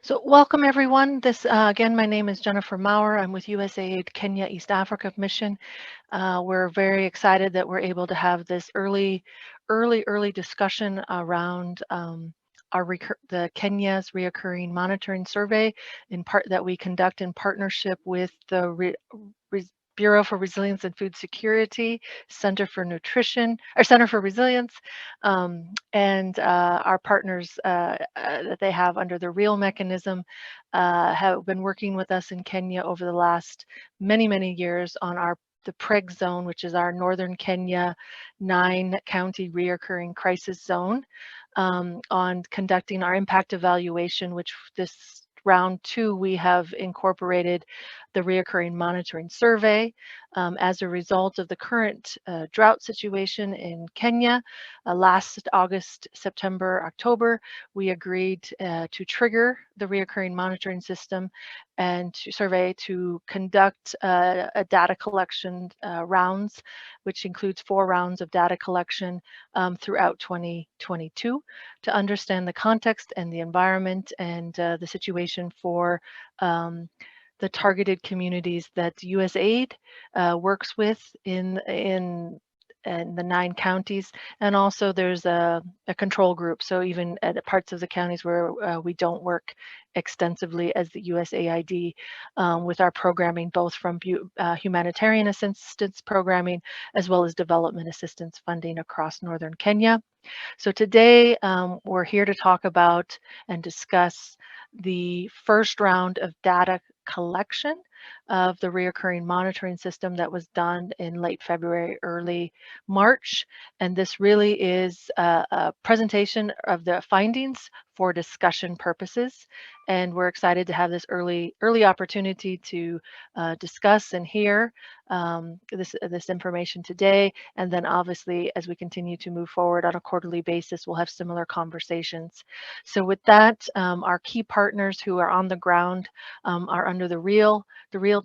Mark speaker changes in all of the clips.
Speaker 1: So welcome everyone. Again, my name is Jennifer Maurer. I'm with USAID Kenya East Africa Mission. We're very excited that we're able to have this early discussion around the Kenya's reoccurring monitoring survey in part that we conduct in partnership with the Bureau for Resilience and Food Security, Center for Nutrition, or Center for Resilience, and our partners that they have under the REAL mechanism have been working with us in Kenya over the last many years on the PREG zone, which is our northern Kenya 9-county reoccurring crisis zone, on conducting our impact evaluation, which this round 2 we have incorporated the reoccurring monitoring survey. As a result of the current drought situation in Kenya, last August, September, October, we agreed to trigger the reoccurring monitoring system and to survey to conduct a data collection rounds, which includes 4 rounds of data collection throughout 2022 to understand the context and the environment and the situation for the targeted communities that USAID works with in the 9 counties, and also there's a control group. So even at parts of the counties where we don't work extensively as the USAID with our programming, both from humanitarian assistance programming as well as development assistance funding across northern Kenya. So today we're here to talk about and discuss the first round of data collection of the reoccurring monitoring system that was done in late February, early March. And this really is a presentation of the findings for discussion purposes. And we're excited to have this early opportunity to discuss and hear this information today. And then obviously, as we continue to move forward on a quarterly basis, we'll have similar conversations. So with that, our key partners who are on the ground are under the REAL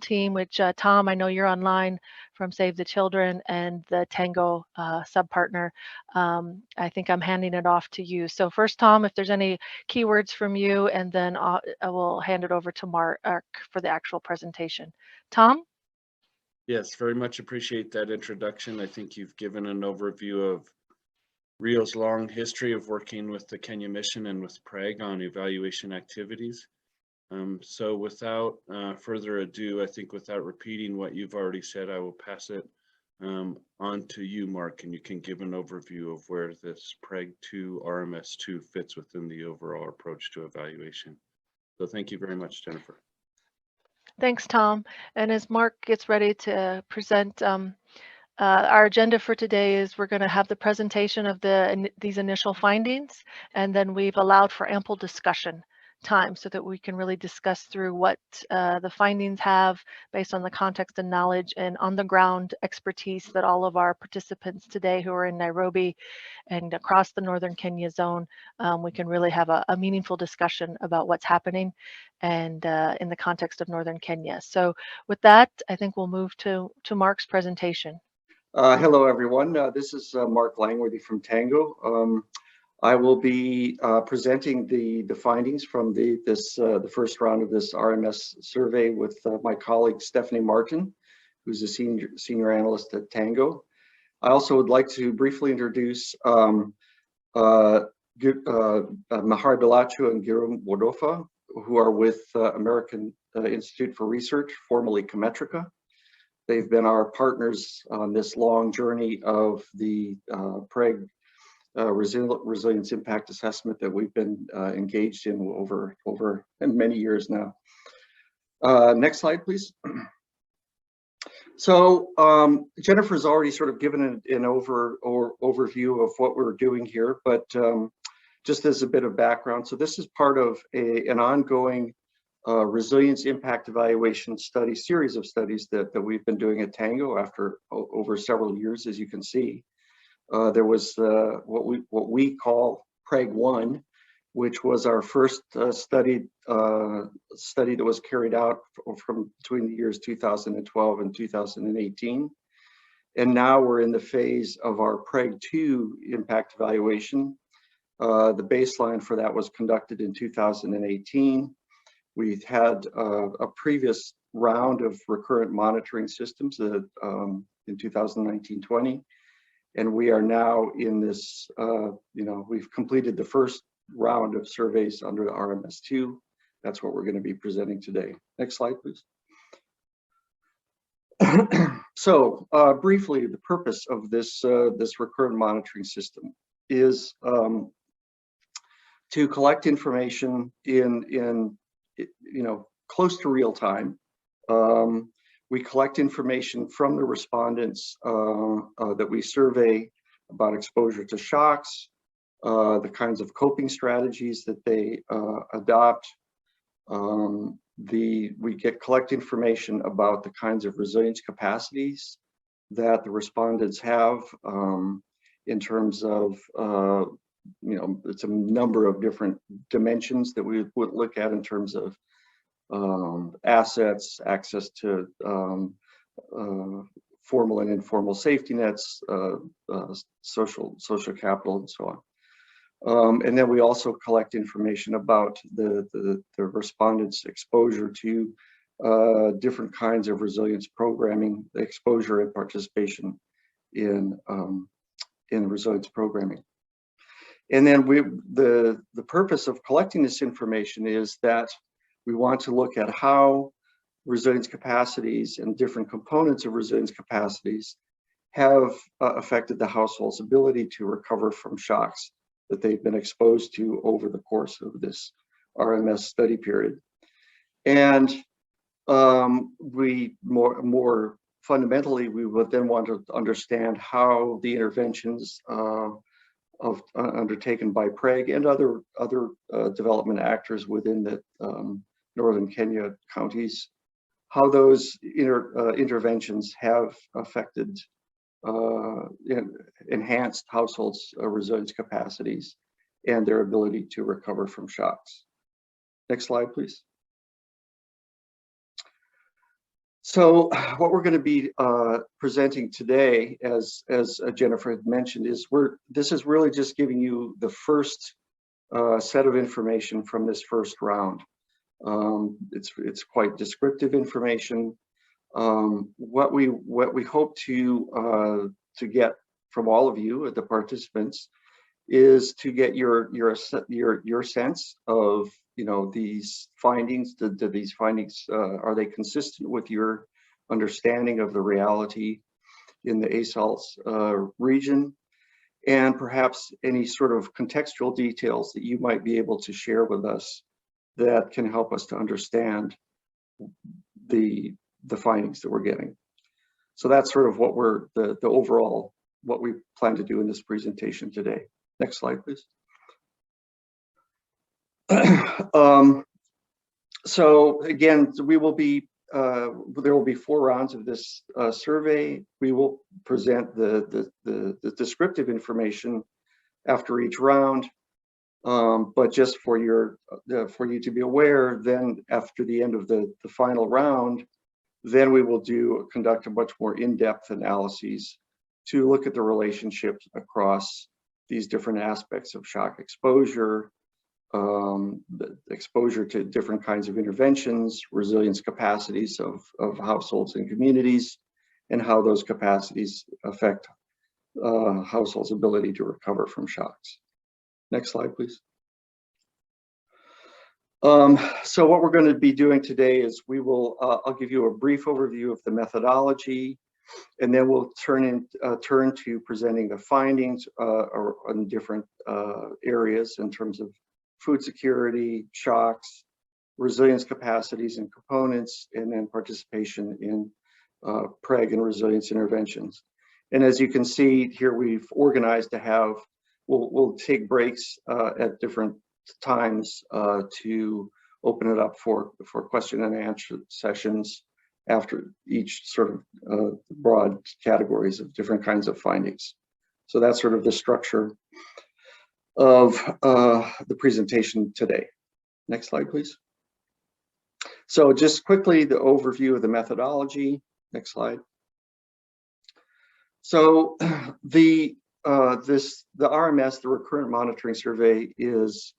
Speaker 1: team, which Tom, I know you're online from Save the Children, and the Tango sub-partner. I think I'm handing it off to you. So first, Tom, if there's any keywords from you, and then I will hand it over to Mark for the actual presentation. Tom?
Speaker 2: Yes, very much appreciate that introduction. I think you've given an overview of REAL's long history of working with the Kenya Mission and with PREG on evaluation activities. So without further ado, I think without repeating what you've already said, I will pass it on to you, Mark, and you can give an overview of where this PREG 2 RMS 2 fits within the overall approach to evaluation. So thank you very much, Jennifer.
Speaker 1: Thanks, Tom. And as Mark gets ready to present, our agenda for today is we're going to have the presentation of these initial findings, and then we've allowed for ample discussion time so that we can really discuss through what the findings have based on the context and knowledge and on the ground expertise that all of our participants today who are in Nairobi and across the northern Kenya zone, we can really have a meaningful discussion about what's happening and in the context of northern Kenya. So with that, I think we'll move to Mark's presentation.
Speaker 3: Hello, everyone. This is Mark Langworthy from Tango. I will be presenting the findings from the first round of this RMS survey with my colleague Stephanie Martin, who's a senior analyst at Tango. I also would like to briefly introduce Mahar Bilachu and Girum Wodofa, who are with American Institute for Research, formerly Cometrica. They've been our partners on this long journey of the PREG resilience impact assessment that we've been engaged in over many years now. Next slide, please. So Jennifer's already sort of given an overview of what we're doing here, but just as a bit of background, so this is part of an ongoing resilience impact evaluation series of studies that we've been doing at Tango over several years, as you can see. There was what we call PREG 1, which was our first study that was carried out from between the years 2012 and 2018. And now we're in the phase of our PREG 2 impact evaluation. The baseline for that was conducted in 2018. We had a previous round of recurrent monitoring systems that, in 2019-20, and we are now in this, we've completed the first round of surveys under the RMS2. That's what we're going to be presenting today. Next slide, please. So briefly, the purpose of this recurrent monitoring system is to collect information in close to real time. We collect information from the respondents that we survey about exposure to shocks, the kinds of coping strategies that they adopt. We collect information about the kinds of resilience capacities that the respondents have in terms of, it's a number of different dimensions that we would look at in terms of assets, access to formal and informal safety nets, social capital, and so on. And then we also collect information about the respondents' exposure to different kinds of resilience programming, exposure and participation in resilience programming. And then the purpose of collecting this information is that we want to look at how resilience capacities and different components of resilience capacities have affected the household's ability to recover from shocks that they've been exposed to over the course of this RMS study period. And we more fundamentally, we would then want to understand how the interventions undertaken by PREG and other development actors within the northern Kenya counties, how those interventions have affected enhanced households' resilience capacities and their ability to recover from shocks. Next slide, please. So what we're going to be presenting today, as Jennifer had mentioned, is this is really just giving you the first set of information from this first round. It's quite descriptive information. What we hope to get from all of you, the participants, is to get your sense of these findings. Do these findings are they consistent with your understanding of the reality in the ASALS region, and perhaps any sort of contextual details that you might be able to share with us that can help us to understand the findings that we're getting. So that's sort of what the overall, what we plan to do in this presentation today. Next slide, please. So again, we will be, there will be 4 rounds of this survey. We will present the descriptive information after each round. But just for you to be aware, then after the end of the final round, then we will conduct a much more in-depth analyses to look at the relationships across these different aspects of shock exposure, the exposure to different kinds of interventions, resilience capacities of households and communities, and how those capacities affect households' ability to recover from shocks. Next slide, please. So what we're going to be doing today is I'll give you a brief overview of the methodology, and then we'll turn to presenting the findings on different areas in terms of food security, shocks, resilience capacities and components, and then participation in PREG and resilience interventions. And as you can see here, we've organized to have, we'll take breaks at different times to open it up for question and answer sessions after each sort of broad categories of different kinds of findings. So that's sort of the structure of the presentation today. Next slide, please. So just quickly, the overview of the methodology. Next slide. So the RMS, the Recurrent Monitoring Survey, is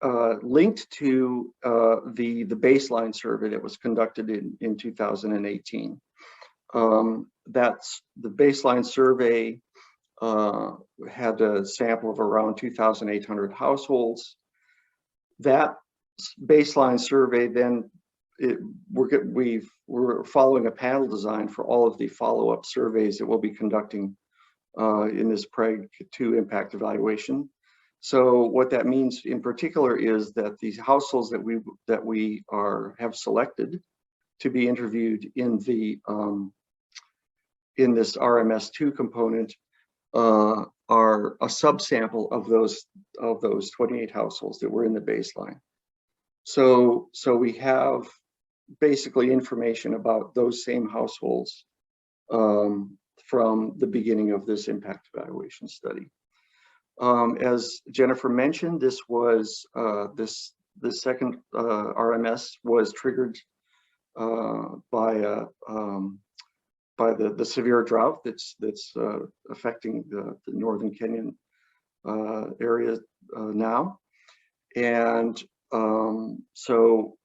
Speaker 3: linked to the baseline survey that was conducted in 2018. That's the baseline survey had a sample of around 2,800 households. That baseline survey then, we're following a panel design for all of the follow-up surveys that we'll be conducting in this PREG 2 impact evaluation. So what that means in particular is that these households that we have selected to be interviewed in the in this RMS 2 component are a subsample of those 28 households that were in the baseline. So we have basically information about those same households from the beginning of this impact evaluation study. As Jennifer mentioned, this was the second RMS was triggered by the severe drought that's affecting the northern Kenyan area now, and so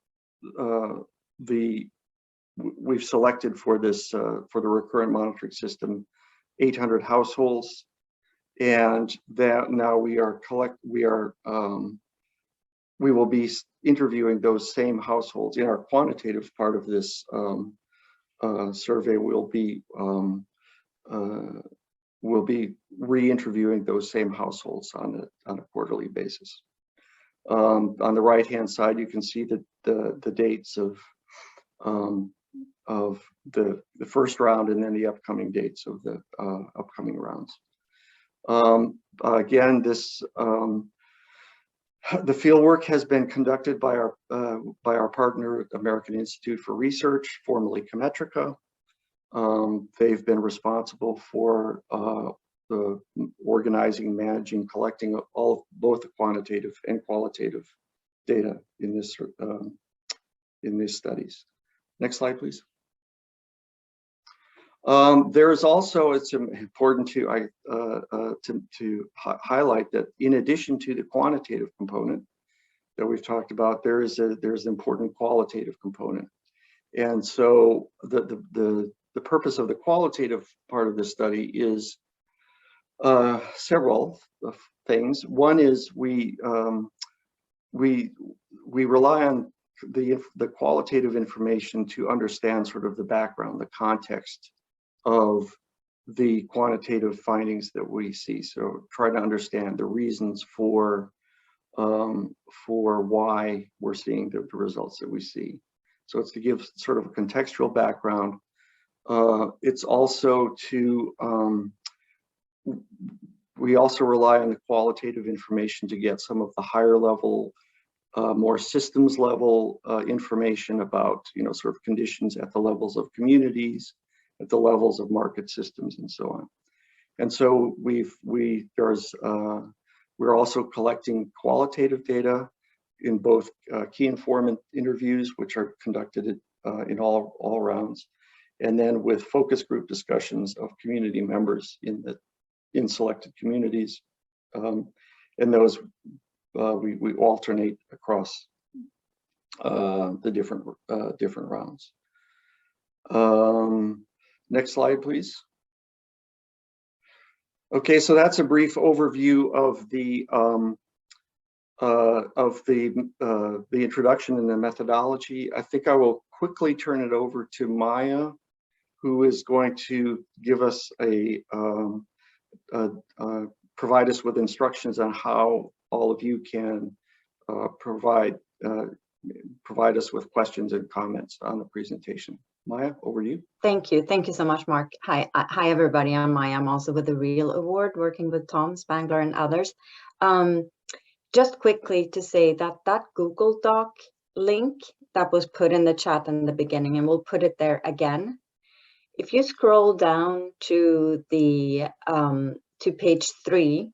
Speaker 3: we've selected for this for the recurrent monitoring system 800 households, and that now we will be interviewing those same households in our quantitative part of this survey. We'll be re-interviewing those same households on a quarterly basis. On the right-hand side, you can see the dates of the first round and then the upcoming dates of the upcoming rounds. Again, the field work has been conducted by our partner, American Institute for Research, formerly Chemetrica. They've been responsible for the organizing, managing, collecting both the quantitative and qualitative data in these studies. Next slide, please. There is also, it's important to highlight that in addition to the quantitative component that we've talked about, there's an important qualitative component. And so the purpose of the qualitative part of the study is several things. One is we rely on the qualitative information to understand sort of the background, the context of the quantitative findings that we see. So try to understand the reasons for why we're seeing the results that we see. So it's to give sort of a contextual background. It's also to, we also rely on the qualitative information to get some of the higher level, more systems level information about, sort of conditions at the levels of communities, at the levels of market systems, and so on. And so we're also collecting qualitative data in both key informant interviews, which are conducted in all rounds, and then with focus group discussions of community members in selected communities, and those we alternate across the different rounds. Next slide, please. Okay, so that's a brief overview of the introduction and the methodology. I think I will quickly turn it over to Maya, who is going to give us provide us with instructions on how all of you can provide us with questions and comments on the presentation. Maya, over to you.
Speaker 4: Thank you. Thank you so much, Mark. Hi, everybody. I'm Maya. I'm also with the REAL Award, working with Tom Spangler and others. Just quickly to say that Google Doc link that was put in the chat in the beginning, and we'll put it there again. If you scroll down to the to page 3,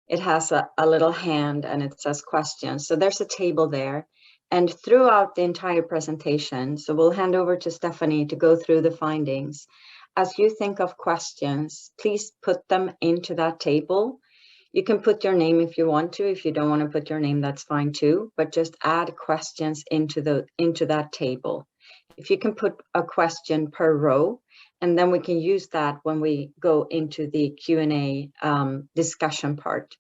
Speaker 4: it has a little hand and it says questions. So there's a table there. And throughout the entire presentation, so we'll hand over to Stephanie to go through the findings. As you think of questions, please put them into that table. You can put your name if you want to. If you don't want to put your name, that's fine too, but just add questions into that table. If you can put a question per row, and then we can use that when we go into the Q&A discussion part.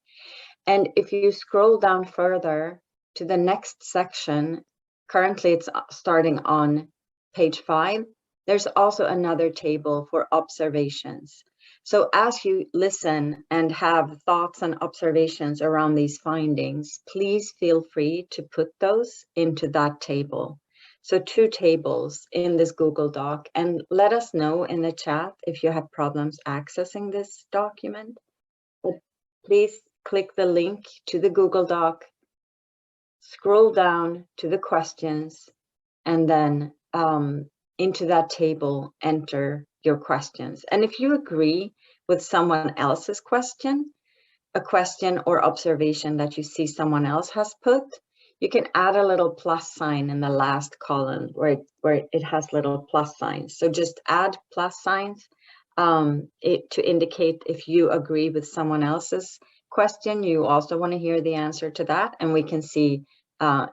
Speaker 4: And if you scroll down further to the next section, currently it's starting on page 5, there's also another table for observations. So as you listen and have thoughts and observations around these findings, please feel free to put those into that table. So 2 tables in this Google Doc, and let us know in the chat if you have problems accessing this document. But please click the link to the Google Doc, scroll down to the questions, and then into that table, enter your questions. And if you agree with someone else's question, a question or observation that you see someone else has put, you can add a little plus sign in the last column where it has little plus signs. So just add plus signs to indicate if you agree with someone else's question, you also want to hear the answer to that, and we can see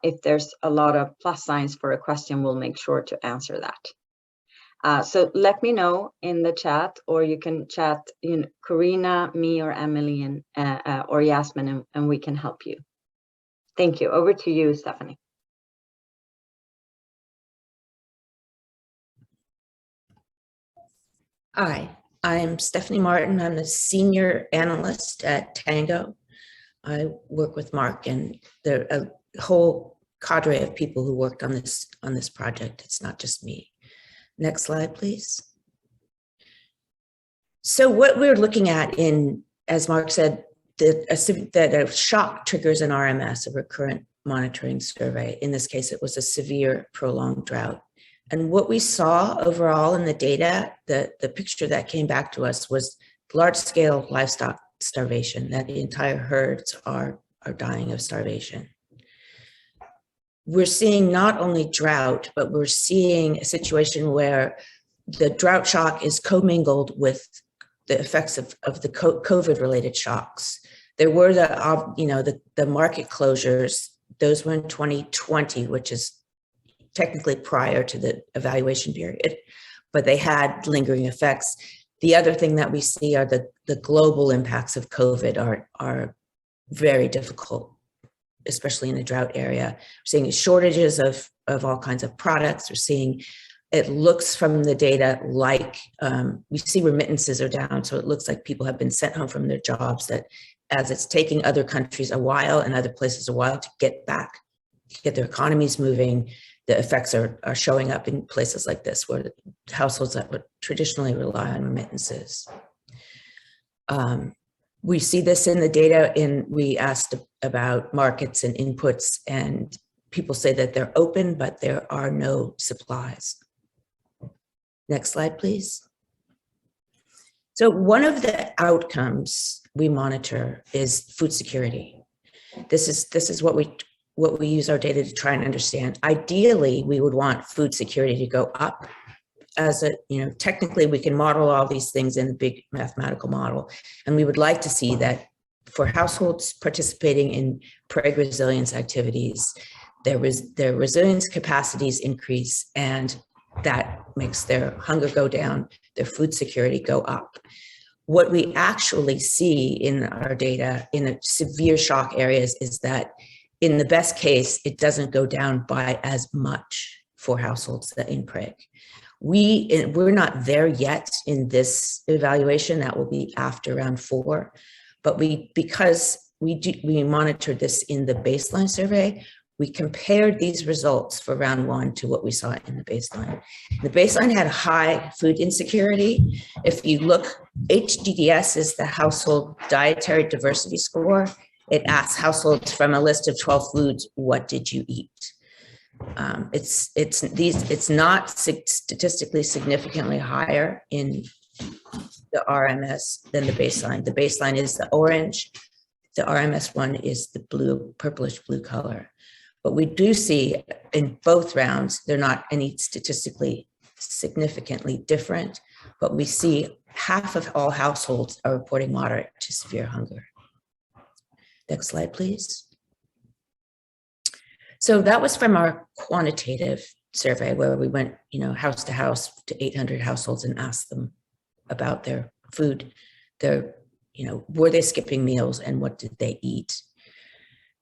Speaker 4: if there's a lot of plus signs for a question, we'll make sure to answer that. So let me know in the chat, or you can chat, Karina, me, or Emily, and or Yasmin, and we can help you. Thank you. Over to you, Stephanie.
Speaker 5: Hi, I'm Stephanie Martin. I'm a senior analyst at Tango. I work with Mark and a whole cadre of people who worked on this project. It's not just me. Next slide, please. So what we're looking at as Mark said, that a shock triggers an RMS, a recurrent monitoring survey. In this case, it was a severe prolonged drought. And what we saw overall in the data, the picture that came back to us was large-scale livestock starvation, that the entire herds are dying of starvation. We're seeing not only drought, but we're seeing a situation where the drought shock is commingled with the effects of the COVID-related shocks. There were the market closures. Those were in 2020, which is technically prior to the evaluation period, but they had lingering effects. The other thing that we see are the global impacts of COVID are very difficult, especially in the drought area. We're seeing shortages of all kinds of products. We're seeing, it looks from the data like we see remittances are down. So it looks like people have been sent home from their jobs, that as it's taking other countries a while and other places a while to get back, to get their economies moving, the effects are showing up in places like this, where households that would traditionally rely on remittances. We see this in the data, we asked about markets and inputs, and people say that they're open, but there are no supplies. Next slide, please. So one of the outcomes we monitor is food security. This is what we use our data to try and understand. Ideally, we would want food security to go up. Technically we can model all these things in a big mathematical model. And we would like to see that for households participating in PREG resilience activities, their resilience capacities increase, and that makes their hunger go down, their food security go up. What we actually see in our data in the severe shock areas is that in the best case, it doesn't go down by as much for households in PREG. We're not there yet in this evaluation. That will be after round 4, but because we monitored this in the baseline survey, we compared these results for round 1 to what we saw in the baseline. The baseline had high food insecurity. If you look, HDDS is the Household Dietary Diversity Score. It asks households from a list of 12 foods, what did you eat? It's not statistically significantly higher in the RMS than the baseline. The baseline is the orange. The RMS one is the blue, purplish blue color. But we do see in both rounds, they're not any statistically significantly different, but we see half of all households are reporting moderate to severe hunger. Next slide, please. So that was from our quantitative survey where we went, house to house to 800 households and asked them about their food, were they skipping meals and what did they eat?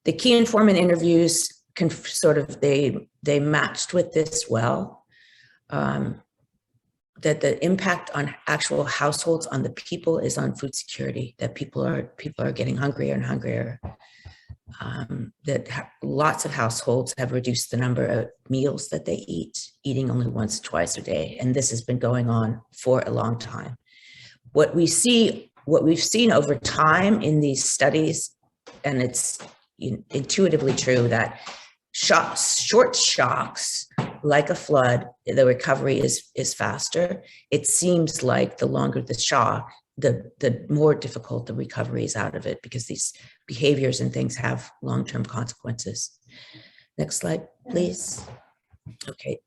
Speaker 5: The key informant interviews they matched with this well, that the impact on actual households on the people is on food security, that people are getting hungrier and hungrier. That lots of households have reduced the number of meals that they eat, eating only once, twice a day. And this has been going on for a long time. What we've seen over time in these studies, and it's intuitively true that short shocks, like a flood, the recovery is faster. It seems like the longer the shock, the more difficult the recovery is out of it, because these behaviors and things have long-term consequences. Next slide, please. Okay,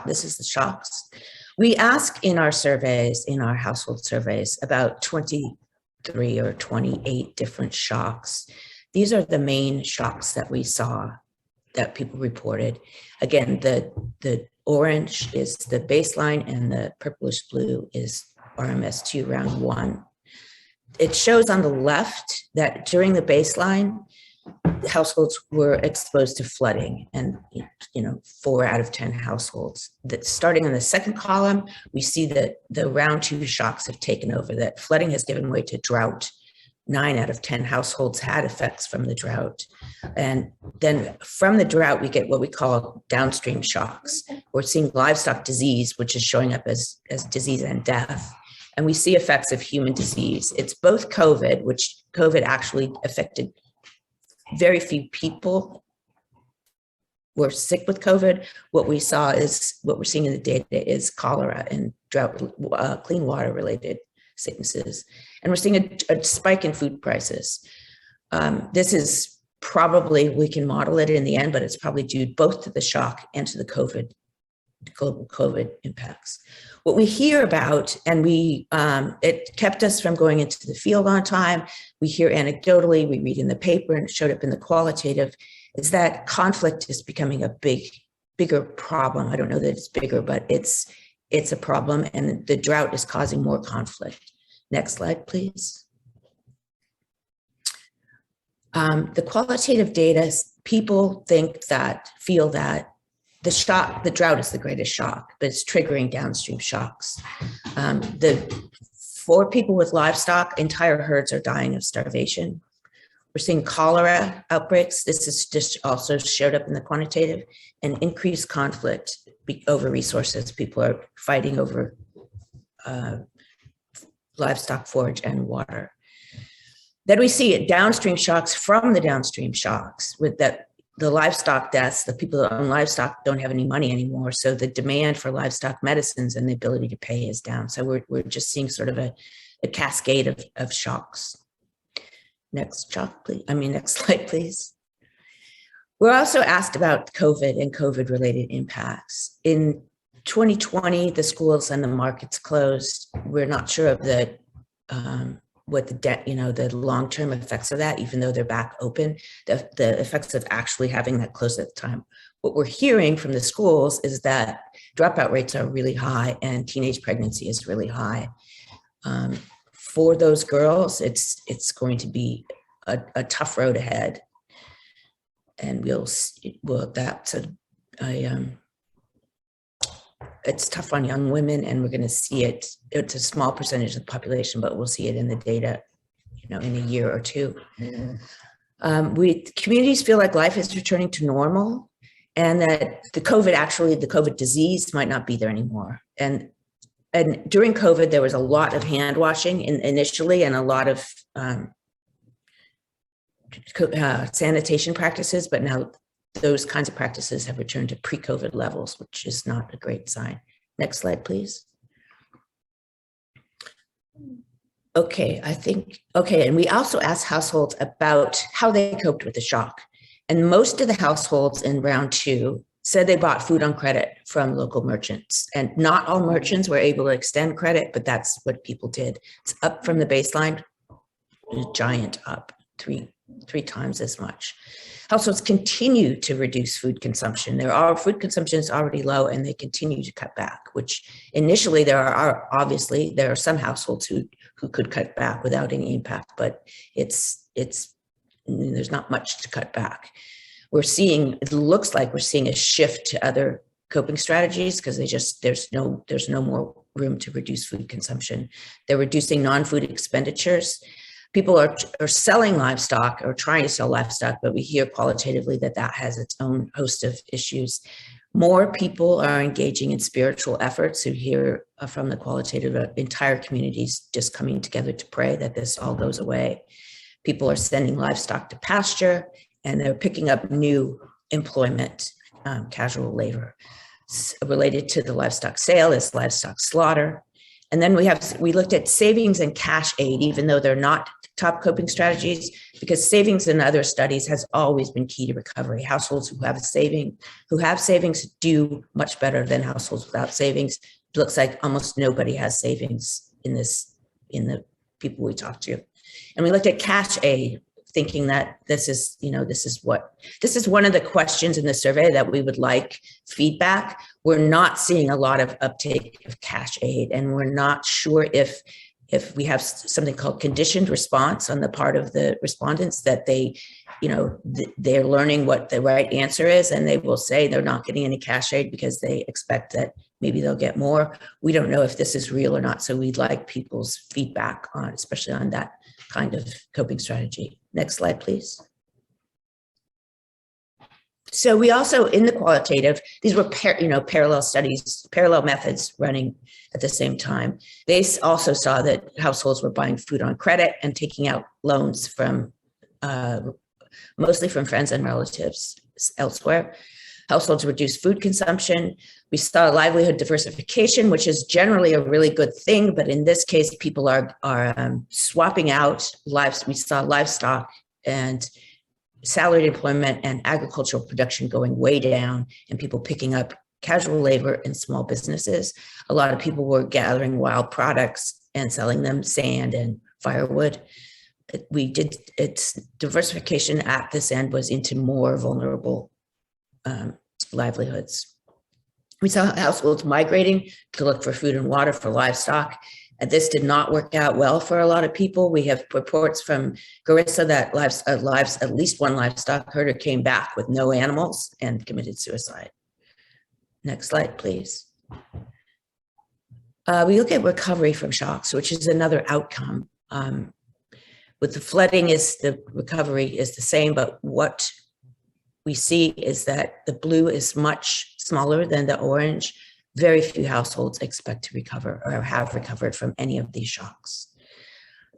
Speaker 5: this is the shocks. We ask in our surveys, in our household surveys, about 23 or 28 different shocks. These are the main shocks that we saw that people reported. Again, the orange is the baseline and the purplish blue is RMS 2 round 1. It shows on the left that during the baseline, households were exposed to flooding, and 4 out of 10 households. That starting in the second column, we see that the round 2 shocks have taken over, that flooding has given way to drought. 9 out of 10 households had effects from the drought. And then from the drought, we get what we call downstream shocks. We're seeing livestock disease, which is showing up as disease and death. And we see effects of human disease. It's both COVID, which COVID actually affected very few people were sick with COVID. What we're seeing in the data is cholera and drought, clean water related sicknesses. And we're seeing a spike in food prices. This is probably, we can model it in the end, but it's probably due both to the shock and to the global COVID impacts. What we hear about, and it kept us from going into the field on time. We hear anecdotally, we read in the paper, and it showed up in the qualitative, is that conflict is becoming a bigger problem. I don't know that it's bigger, but it's a problem, and the drought is causing more conflict. Next slide, please. The qualitative data, people feel that the drought is the greatest shock, but it's triggering downstream shocks. For people with livestock, entire herds are dying of starvation. We're seeing cholera outbreaks. This is just also showed up in the quantitative, and increased conflict over resources. People are fighting over livestock forage and water. Then we see downstream shocks from the downstream shocks, with the livestock deaths. The people that own livestock don't have any money anymore, so the demand for livestock medicines and the ability to pay is down. So we're just seeing sort of a cascade of shocks. Next shock, please. Next slide, please. We're also asked about COVID and COVID-related impacts. In 2020, the schools and the markets closed. We're not sure of what the long-term effects of that, even though they're back open, the effects of actually having that closed at the time. What we're hearing from the schools is that dropout rates are really high and teenage pregnancy is really high. For those girls, it's going to be a tough road ahead, and it's tough on young women, and we're going to see it. It's a small percentage of the population, but we'll see it in the data, in a year or two. Communities feel like life is returning to normal, and that the COVID disease might not be there anymore. And during COVID, there was a lot of hand washing initially, and a lot of sanitation practices, but now those kinds of practices have returned to pre-COVID levels, which is not a great sign. Next slide, please. Okay, and we also asked households about how they coped with the shock. And most of the households in round 2 said they bought food on credit from local merchants. And not all merchants were able to extend credit, but that's what people did. It's up from the baseline, a giant up, 3 times as much. Households continue to reduce food consumption. Food consumption is already low and they continue to cut back, which initially there are some households who could cut back without any impact, but there's not much to cut back. It looks like we're seeing a shift to other coping strategies because there's no more room to reduce food consumption. They're reducing non-food expenditures. People are selling livestock or trying to sell livestock, but we hear qualitatively that has its own host of issues. More people are engaging in spiritual efforts. We hear from the qualitative entire communities just coming together to pray that this all goes away. People are sending livestock to pasture and they're picking up new employment, casual labor. Related to the livestock sale is livestock slaughter. And then we looked at savings and cash aid, even though they're not top coping strategies, because savings in other studies has always been key to recovery. Households who have savings do much better than households without savings. It looks like almost nobody has savings in the people we talked to. And we looked at cash aid, thinking that this is one of the questions in the survey that we would like feedback. We're not seeing a lot of uptake of cash aid, and we're not sure if we have something called conditioned response on the part of the respondents, that they're learning what the right answer is, and they will say they're not getting any cash aid because they expect that maybe they'll get more. We don't know if this is real or not, so we'd like people's feedback on, especially on that kind of coping strategy. Next slide, please. So we also, in the qualitative, these were parallel studies, parallel methods running at the same time. They also saw that households were buying food on credit and taking out loans from mostly from friends and relatives elsewhere. Households reduced food consumption. We saw livelihood diversification, which is generally a really good thing, but in this case, people are swapping out lives. We saw livestock and salaried employment and agricultural production going way down, and people picking up casual labor in small businesses. A lot of people were gathering wild products and selling them, sand and firewood. Its diversification at this end was into more vulnerable livelihoods. We saw households migrating to look for food and water for livestock. And this did not work out well for a lot of people. We have reports from Garissa that at least one livestock herder came back with no animals and committed suicide. Next slide, please. We look at recovery from shocks, which is another outcome. With the flooding, the recovery is the same, but what we see is that the blue is much smaller than the orange. Very few households expect to recover or have recovered from any of these shocks.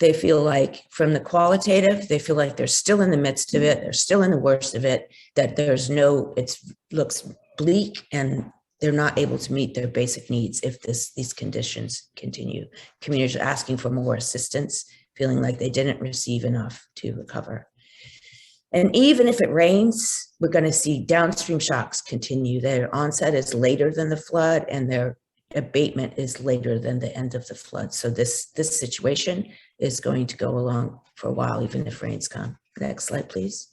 Speaker 5: They feel like, from the qualitative, they feel like they're still in the midst of it, they're still in the worst of it, that it looks bleak and they're not able to meet their basic needs if these conditions continue. Communities are asking for more assistance, feeling like they didn't receive enough to recover. And even if it rains, we're going to see downstream shocks continue. Their onset is later than the flood, and their abatement is later than the end of the flood. So this situation is going to go along for a while, even if rains come. Next slide, please.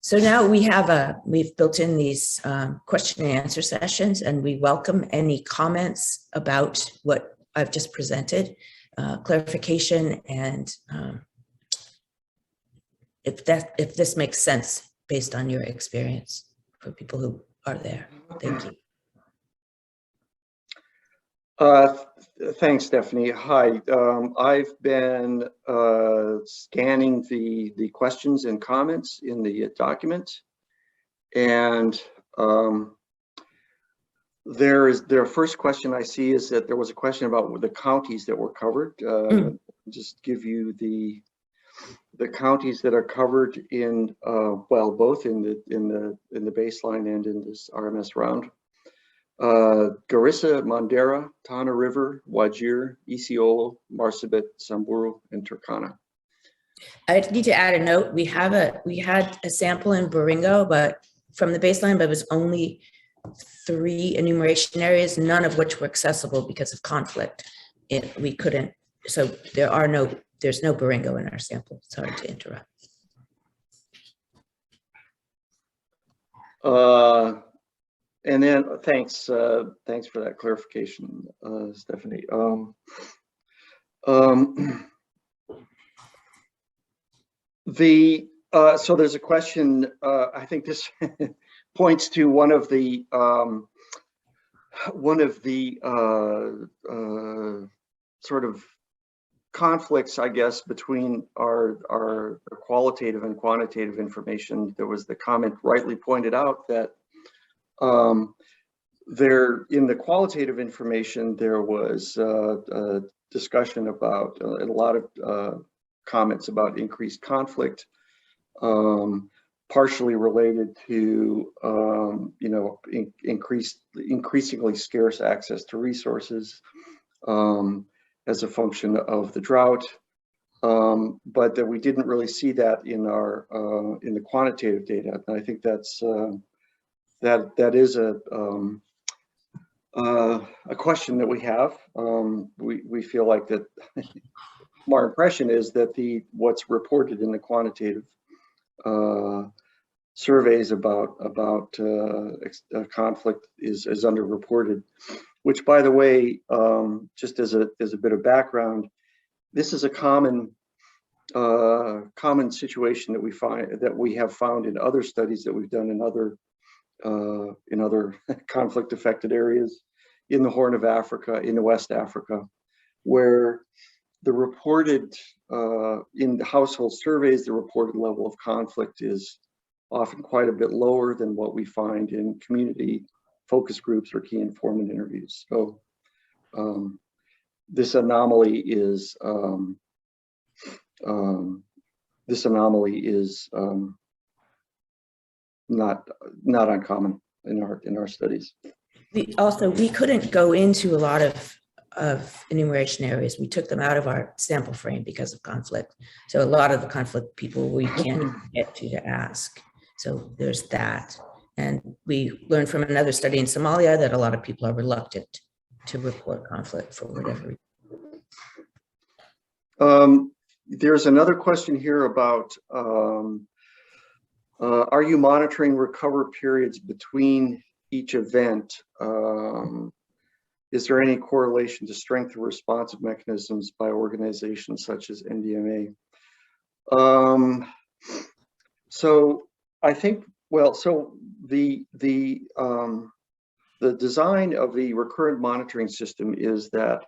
Speaker 5: So now we've built in these question and answer sessions, and we welcome any comments about what I've just presented, clarification, and if this makes sense based on your experience for people who are there. Thank you.
Speaker 3: Thanks, Stephanie. Hi, I've been scanning the questions and comments in the document, and their first question I see is that there was a question about the counties that were covered. Just give you the counties that are covered in both in the baseline and in this RMS round. Garissa, Mandera, Tana River, Wajir, Isiolo, Marsabit, Samburu, and Turkana.
Speaker 5: I need to add a note. We had a sample in Baringo, but from the baseline, but it was only 3 enumeration areas, none of which were accessible because of conflict. We couldn't. So there's no Baringo in our sample. Sorry to interrupt.
Speaker 3: And then thanks for that clarification, Stephanie. So there's a question. I think this points to one of the sort of conflicts, I guess, between our qualitative and quantitative information. There was the comment rightly pointed out that there, in the qualitative information, there was a discussion about a lot of comments about increased conflict, partially related to increasingly scarce access to resources as a function of the drought, but that we didn't really see that in our in the quantitative data. And I think that's that is a question that we have. We feel like that. Our impression is that what's reported in the quantitative surveys about conflict is underreported. Which, by the way, just as a bit of background, this is a common situation that we have found in other studies that we've done in other conflict affected areas in the Horn of Africa, in West Africa, where the reported in the household surveys, the reported level of conflict is often quite a bit lower than what we find in community focus groups or key informant interviews. So this anomaly is not uncommon in our studies.
Speaker 5: We couldn't go into a lot of enumeration areas. We took them out of our sample frame because of conflict. So a lot of the conflict people we can't get to ask. So there's that. And we learned from another study in Somalia that a lot of people are reluctant to report conflict for whatever reason.
Speaker 3: There's another question here about, are you monitoring recover periods between each event? Is there any correlation to strength of responsive mechanisms by organizations such as NDMA? So I think, well, so the design of the recurrent monitoring system is that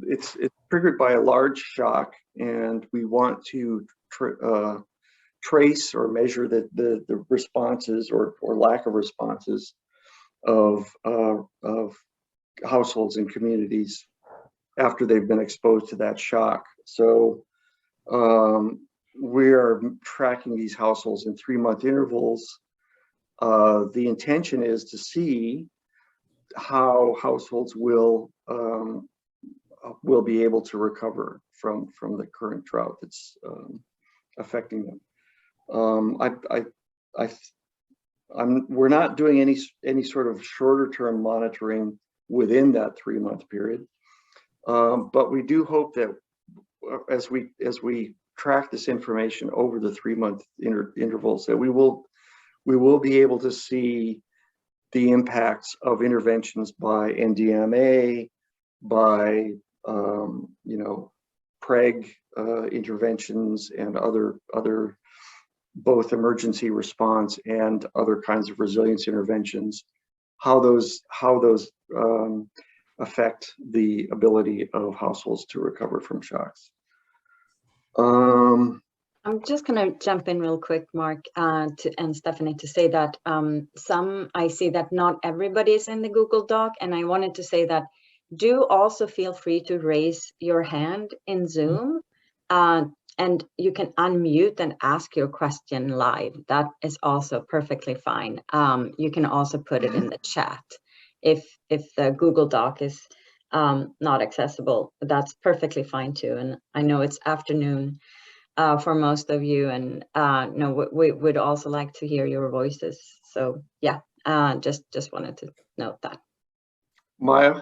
Speaker 3: it's triggered by a large shock, and we want to trace or measure the responses or lack of responses of households and communities after they've been exposed to that shock. So we are tracking these households in 3-month intervals. The intention is to see how households will be able to recover from the current drought that's affecting them. We're not doing any sort of shorter term monitoring within that 3-month period, but we do hope that as we track this information over the 3-month intervals, that we will be able to see the impacts of interventions by NDMA, by PREG interventions, and other both emergency response and other kinds of resilience interventions, how those affect the ability of households to recover from shocks.
Speaker 4: I'm just going to jump in real quick, Mark, and Stephanie, to say that I see that not everybody is in the Google Doc, and I wanted to say that do also feel free to raise your hand in Zoom, and you can unmute and ask your question live. That is also perfectly fine. You can also put it in the chat if the Google Doc is not accessible. That's perfectly fine too. And I know it's afternoon for most of you, and no, we would also like to hear your voices. So yeah, just wanted to note that.
Speaker 3: Maya,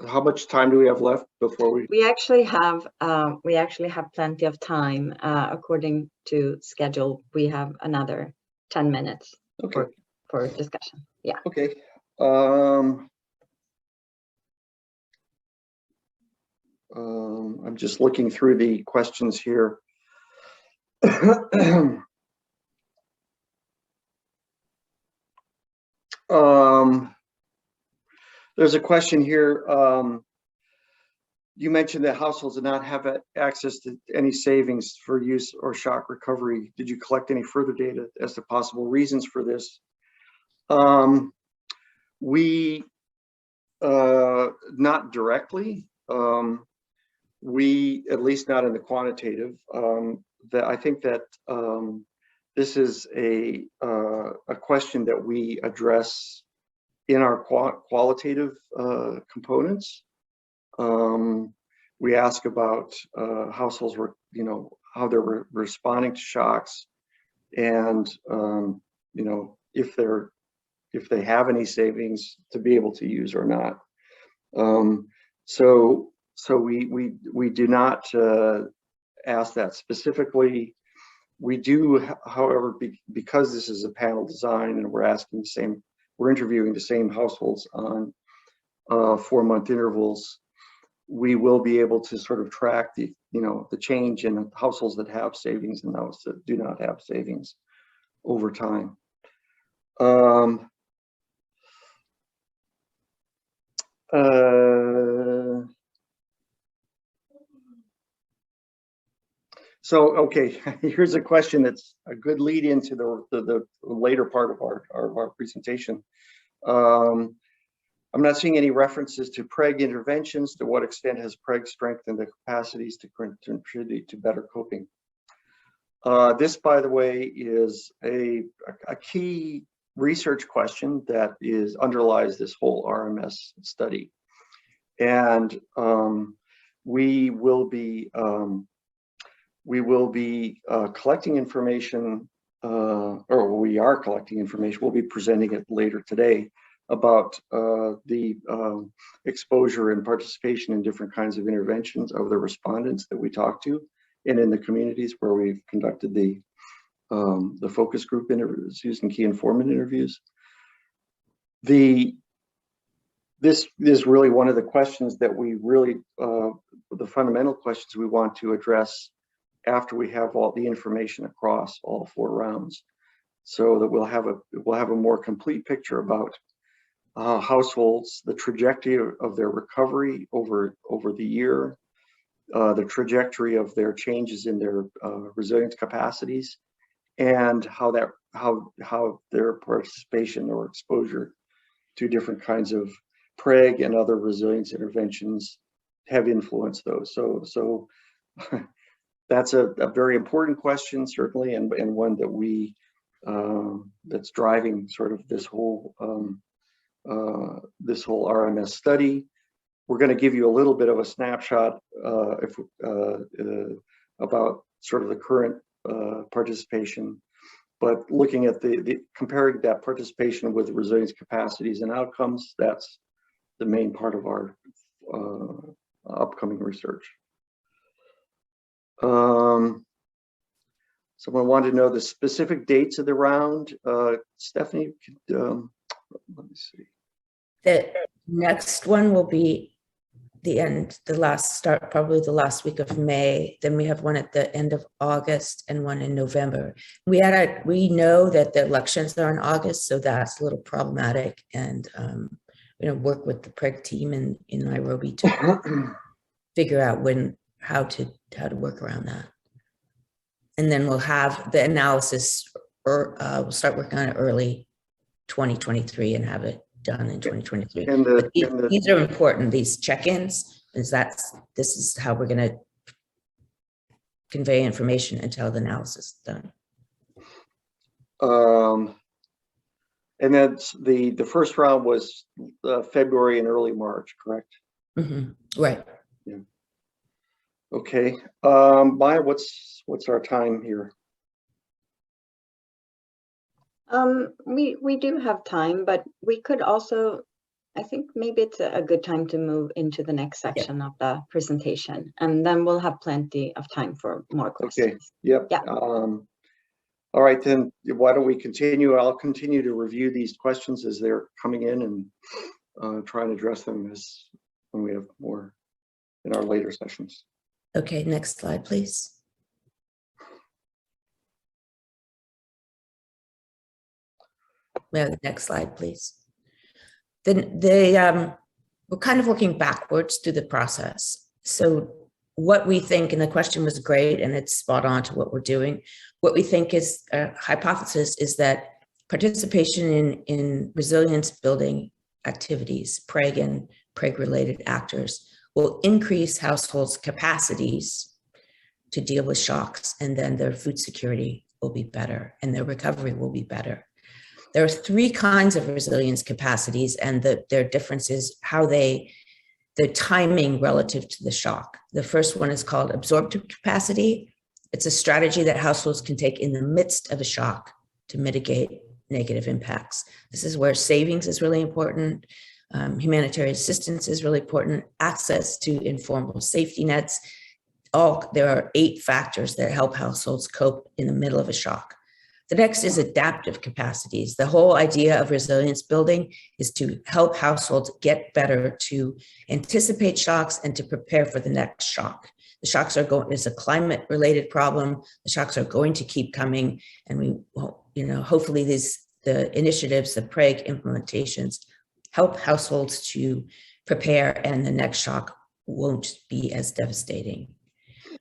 Speaker 3: how much time do we have left before we?
Speaker 4: We actually have plenty of time according to schedule. We have another 10 minutes
Speaker 3: Okay.
Speaker 4: for discussion. Yeah.
Speaker 3: Okay. I'm just looking through the questions here. There's a question here. You mentioned that households did not have access to any savings for use or shock recovery. Did you collect any further data as to possible reasons for this? We, not directly. We, at least not in the quantitative, that I think that this is a question that we address in our qualitative components. We ask about households, how they're responding to shocks, and if they have any savings to be able to use or not. So we do not ask that specifically. We do, however, because this is a panel design and we're interviewing the same households on 4-month intervals, we will be able to sort of track the change in households that have savings and those that do not have savings over time. So, okay, here's a question that's a good lead into the later part of our presentation. I'm not seeing any references to PREG interventions. To what extent has PREG strengthened the capacities to contribute to better coping? This, by the way, is a key research question that underlies this whole RMS study. And we will be collecting information, or we are collecting information. We'll be presenting it later today about the exposure and participation in different kinds of interventions of the respondents that we talked to, and in the communities where we've conducted the focus group interviews using key informant interviews. This is really one of the questions that we really, the fundamental questions we want to address after we have all the information across all 4 rounds, so that we'll have a more complete picture about households, the trajectory of their recovery over the year, the trajectory of their changes in their resilience capacities, and how their participation or exposure to different kinds of PREG and other resilience interventions have influenced those. So that's a very important question, certainly, and one that we that's driving sort of this whole RMS study. We're going to give you a little bit of a snapshot about sort of the current participation, but looking at comparing that participation with resilience capacities and outcomes, that's the main part of our upcoming research. Someone wanted to know the specific dates of the round. Stephanie, let me see.
Speaker 5: The next one will be probably the last week of May. Then we have one at the end of August and one in November. We know that the elections are in August, so that's a little problematic, and work with the PREG team in Nairobi to figure out how to work around that. And then we'll have the analysis, or we'll start working on it early 2023 and have it done in 2023. And these are important, these check-ins, this is how we're going to convey information until the analysis is done.
Speaker 3: And then the first round was February and early March, correct?
Speaker 5: Mm-hmm. Right.
Speaker 3: Yeah. Okay. Maya, what's our time here?
Speaker 4: We do have time, but we could also I think maybe it's a good time to move into the next section of the presentation, and then we'll have plenty of time for more questions.
Speaker 3: Okay, yep.
Speaker 4: Yeah.
Speaker 3: All right, then why don't we continue? I'll continue to review these questions as they're coming in and try and address them as when we have more in our later sessions.
Speaker 5: Okay, next slide, please. The next slide, please. Then we're kind of looking backwards through the process. So what we think, and the question was great, and it's spot on to what we're doing. What we think is a hypothesis is that participation in resilience building activities, PREG and PREG-related actors, will increase households' capacities to deal with shocks, and then their food security will be better, and their recovery will be better. There are three kinds of resilience capacities, and their difference is how the timing relative to the shock. The first one is called absorptive capacity. It's a strategy that households can take in the midst of a shock to mitigate negative impacts. This is where savings is really important. Humanitarian assistance is really important. Access to informal safety nets. There are 8 factors that help households cope in the middle of a shock. The next is adaptive capacities. The whole idea of resilience building is to help households get better to anticipate shocks and to prepare for the next shock. The shocks it's a climate-related problem. The shocks are going to keep coming, and hopefully the initiatives, the PREG implementations, help households to prepare, and the next shock won't be as devastating.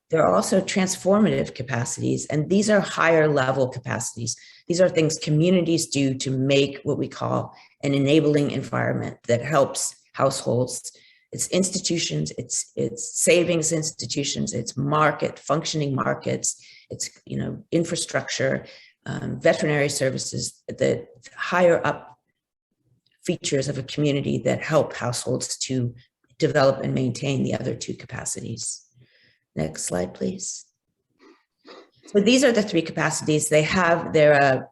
Speaker 5: There are also transformative capacities, and these are higher level capacities. These are things communities do to make what we call an enabling environment that helps households, its institutions, its savings institutions, its functioning markets, its infrastructure, veterinary services, the higher up features of a community that help households to develop and maintain the other 2 capacities. Next slide, please. So these are the 3 capacities. They're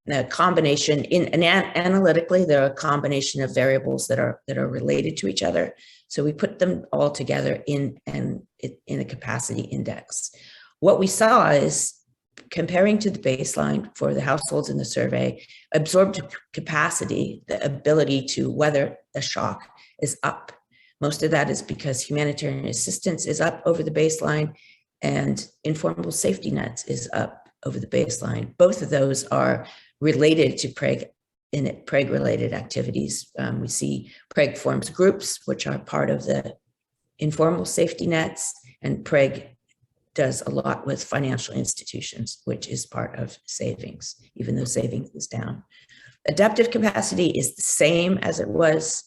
Speaker 5: a combination analytically, they're a combination of variables that are related to each other. So we put them all together in a capacity index. What we saw is, comparing to the baseline for the households in the survey, absorbed capacity, the ability to weather a shock, is up. Most of that is because humanitarian assistance is up over the baseline, and informal safety nets is up over the baseline. Both of those are related to PREG-related activities. We see PREG forms groups, which are part of the informal safety nets, and PREG does a lot with financial institutions, which is part of savings, even though savings is down. Adaptive capacity is the same as it was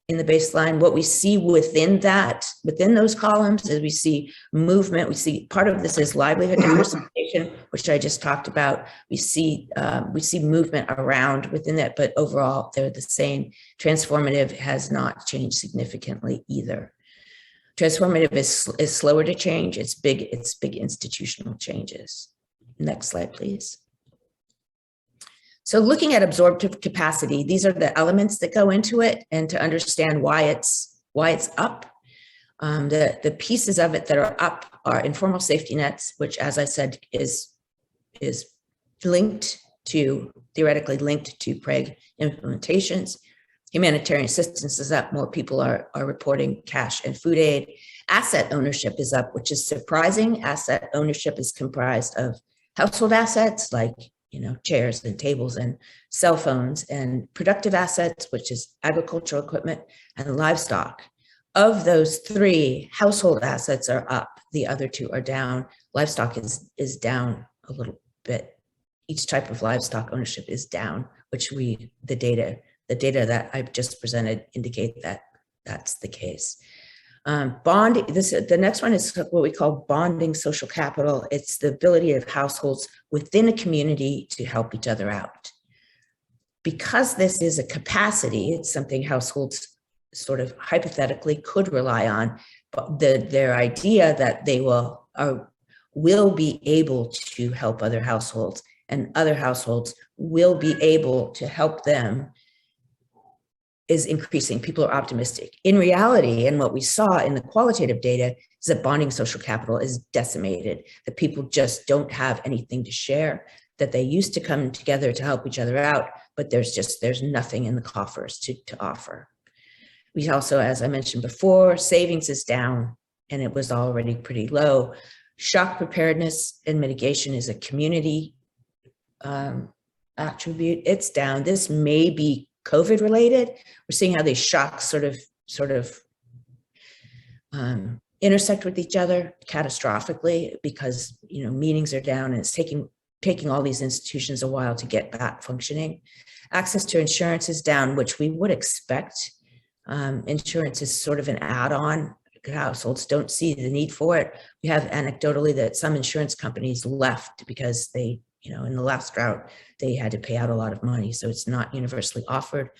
Speaker 5: in the baseline. What we see within those columns, is we see movement. We see part of this is livelihood diversification, which I just talked about. We see movement around within that, but overall they're the same. Transformative has not changed significantly either. Transformative is slower to change. It's big institutional changes. Next slide, please. So looking at absorptive capacity, these are the elements that go into it, and to understand why it's up. The pieces of it that are up are informal safety nets, which, as I said, is theoretically linked to PREG implementations. Humanitarian assistance is up. More people are reporting cash and food aid. Asset ownership is up, which is surprising. Asset ownership is comprised of household assets like chairs and tables and cell phones, and productive assets, which is agricultural equipment, and livestock. Of those 3, household assets are up. The other 2 are down. Livestock is down a little bit. Each type of livestock ownership is down, which the data that I've just presented indicate that that's the case. The next one is what we call bonding social capital. It's the ability of households within a community to help each other out. Because this is a capacity, it's something households sort of hypothetically could rely on, but their idea that they will be able to help other households, and other households will be able to help them is increasing. People are optimistic. In reality, and what we saw in the qualitative data is that bonding social capital is decimated, that people just don't have anything to share, that they used to come together to help each other out, but there's nothing in the coffers to offer. We also, as I mentioned before, savings is down, and it was already pretty low. Shock preparedness and mitigation is a community attribute. It's down. This may be COVID related. We're seeing how these shocks sort of intersect with each other catastrophically, because meetings are down, and it's taking all these institutions a while to get back functioning. Access to insurance is down, which we would expect. Insurance is sort of an add-on. Households don't see the need for it. We have anecdotally that some insurance companies left because they, in the last drought, they had to pay out a lot of money. So it's not universally offered.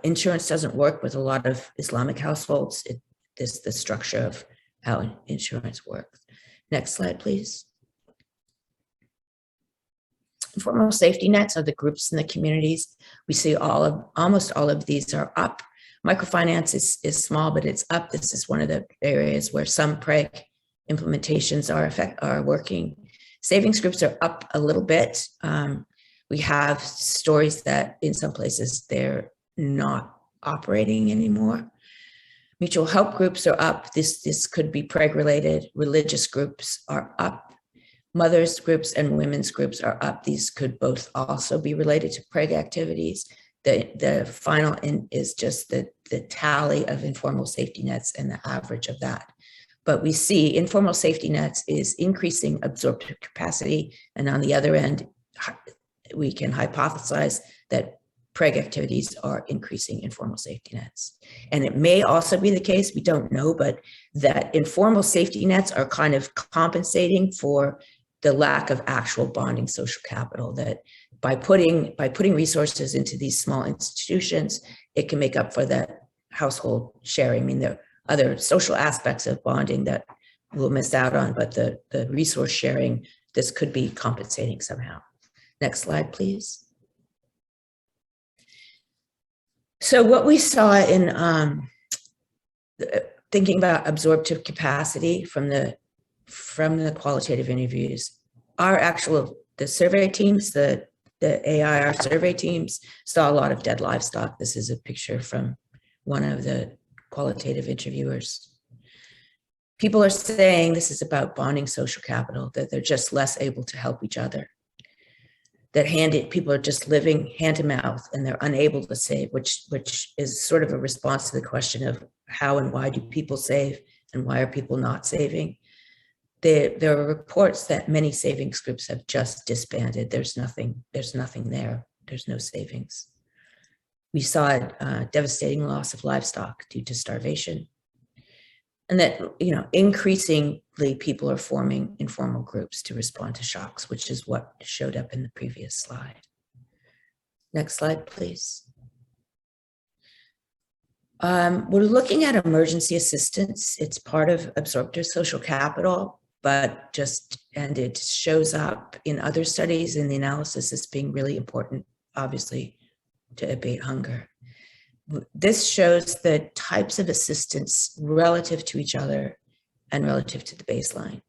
Speaker 5: Insurance doesn't work with a lot of Islamic households. This is the structure of how insurance works. Next slide, please. Informal safety nets are the groups in the communities. We see almost all of these are up. Microfinance is small, but it's up. This is one of the areas where some PREG implementations are working. Savings groups are up a little bit. We have stories that in some places they're not operating anymore. Mutual help groups are up. This could be PREG related. Religious groups are up. Mothers groups and women's groups are up. These could both also be related to PREG activities. The final is just the tally of informal safety nets and the average of that. But we see informal safety nets is increasing absorptive capacity. And on the other end, we can hypothesize that PREG activities are increasing informal safety nets. And it may also be the case, we don't know, but that informal safety nets are kind of compensating for the lack of actual bonding social capital, that by putting resources into these small institutions, it can make up for that household sharing. I mean, there are other social aspects of bonding that we'll miss out on, but the resource sharing, this could be compensating somehow. Next slide, please. So what we saw in thinking about absorptive capacity from the qualitative interviews, the survey teams, the AIR survey teams saw a lot of dead livestock. This is a picture from one of the qualitative interviewers. People are saying this is about bonding social capital, that they're just less able to help each other, that people are just living hand to mouth and they're unable to save, which is sort of a response to the question of how and why do people save and why are people not saving. There are reports that many savings groups have just disbanded. There's nothing there. There's no savings. We saw a devastating loss of livestock due to starvation. And that, increasingly people are forming informal groups to respond to shocks, which is what showed up in the previous slide. Next slide, please. We're looking at emergency assistance. It's part of absorptive social capital, and it shows up in other studies in the analysis as being really important, obviously, to abate hunger. This shows the types of assistance relative to each other and relative to the baseline.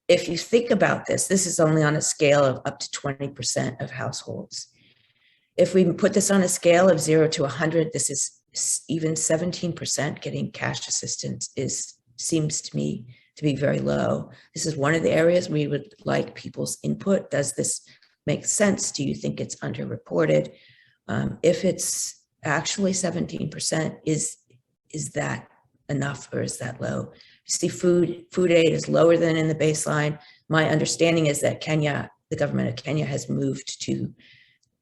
Speaker 5: If you think about this is only on a scale of up to 20% of households. If we put this on a scale of 0 to 100, this is even 17% getting cash assistance seems to me to be very low. This is one of the areas we would like people's input. Does this make sense? Do you think it's underreported? If it's actually 17%, is that enough or is that low? You see food aid is lower than in the baseline. My understanding is that the government of Kenya has moved to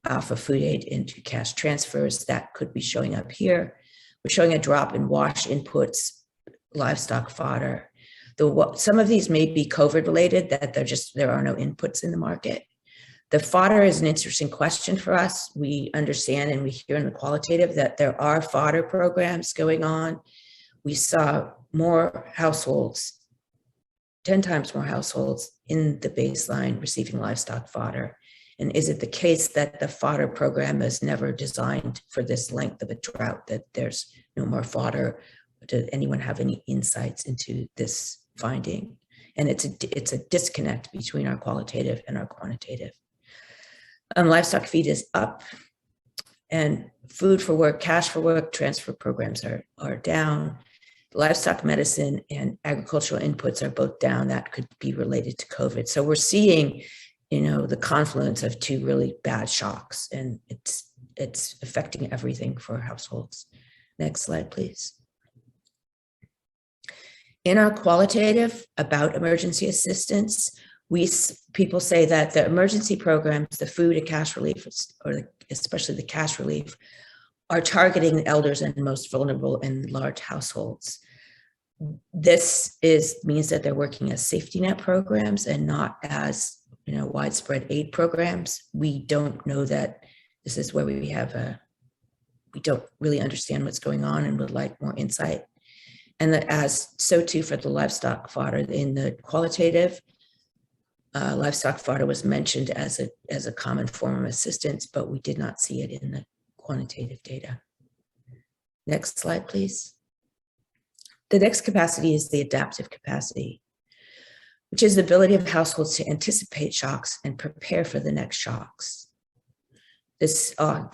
Speaker 5: alpha food aid into cash transfers. That could be showing up here. We're showing a drop in wash inputs, livestock fodder. Some of these may be COVID related, that there are no inputs in the market. The fodder is an interesting question for us. We understand and we hear in the qualitative that there are fodder programs going on. We saw more households, 10 times more households in the baseline receiving livestock fodder. And is it the case that the fodder program is never designed for this length of a drought, that there's no more fodder? Does anyone have any insights into this finding? And it's a disconnect between our qualitative and our quantitative. Livestock feed is up, and food for work, cash for work, transfer programs are down. Livestock medicine and agricultural inputs are both down. That could be related to COVID. So we're seeing, the confluence of two really bad shocks, and it's affecting everything for households. Next slide, please. In our qualitative about emergency assistance, people say that the emergency programs, the food and cash relief, especially the cash relief, are targeting elders and most vulnerable in large households. This means that they're working as safety net programs and not as widespread aid programs. We don't know that. This is where we don't really understand what's going on and would like more insight. And that so too for the livestock fodder. In the qualitative, livestock fodder was mentioned as a common form of assistance, but we did not see it in the quantitative data. Next slide, please. The next capacity is the adaptive capacity, which is the ability of households to anticipate shocks and prepare for the next shocks. These are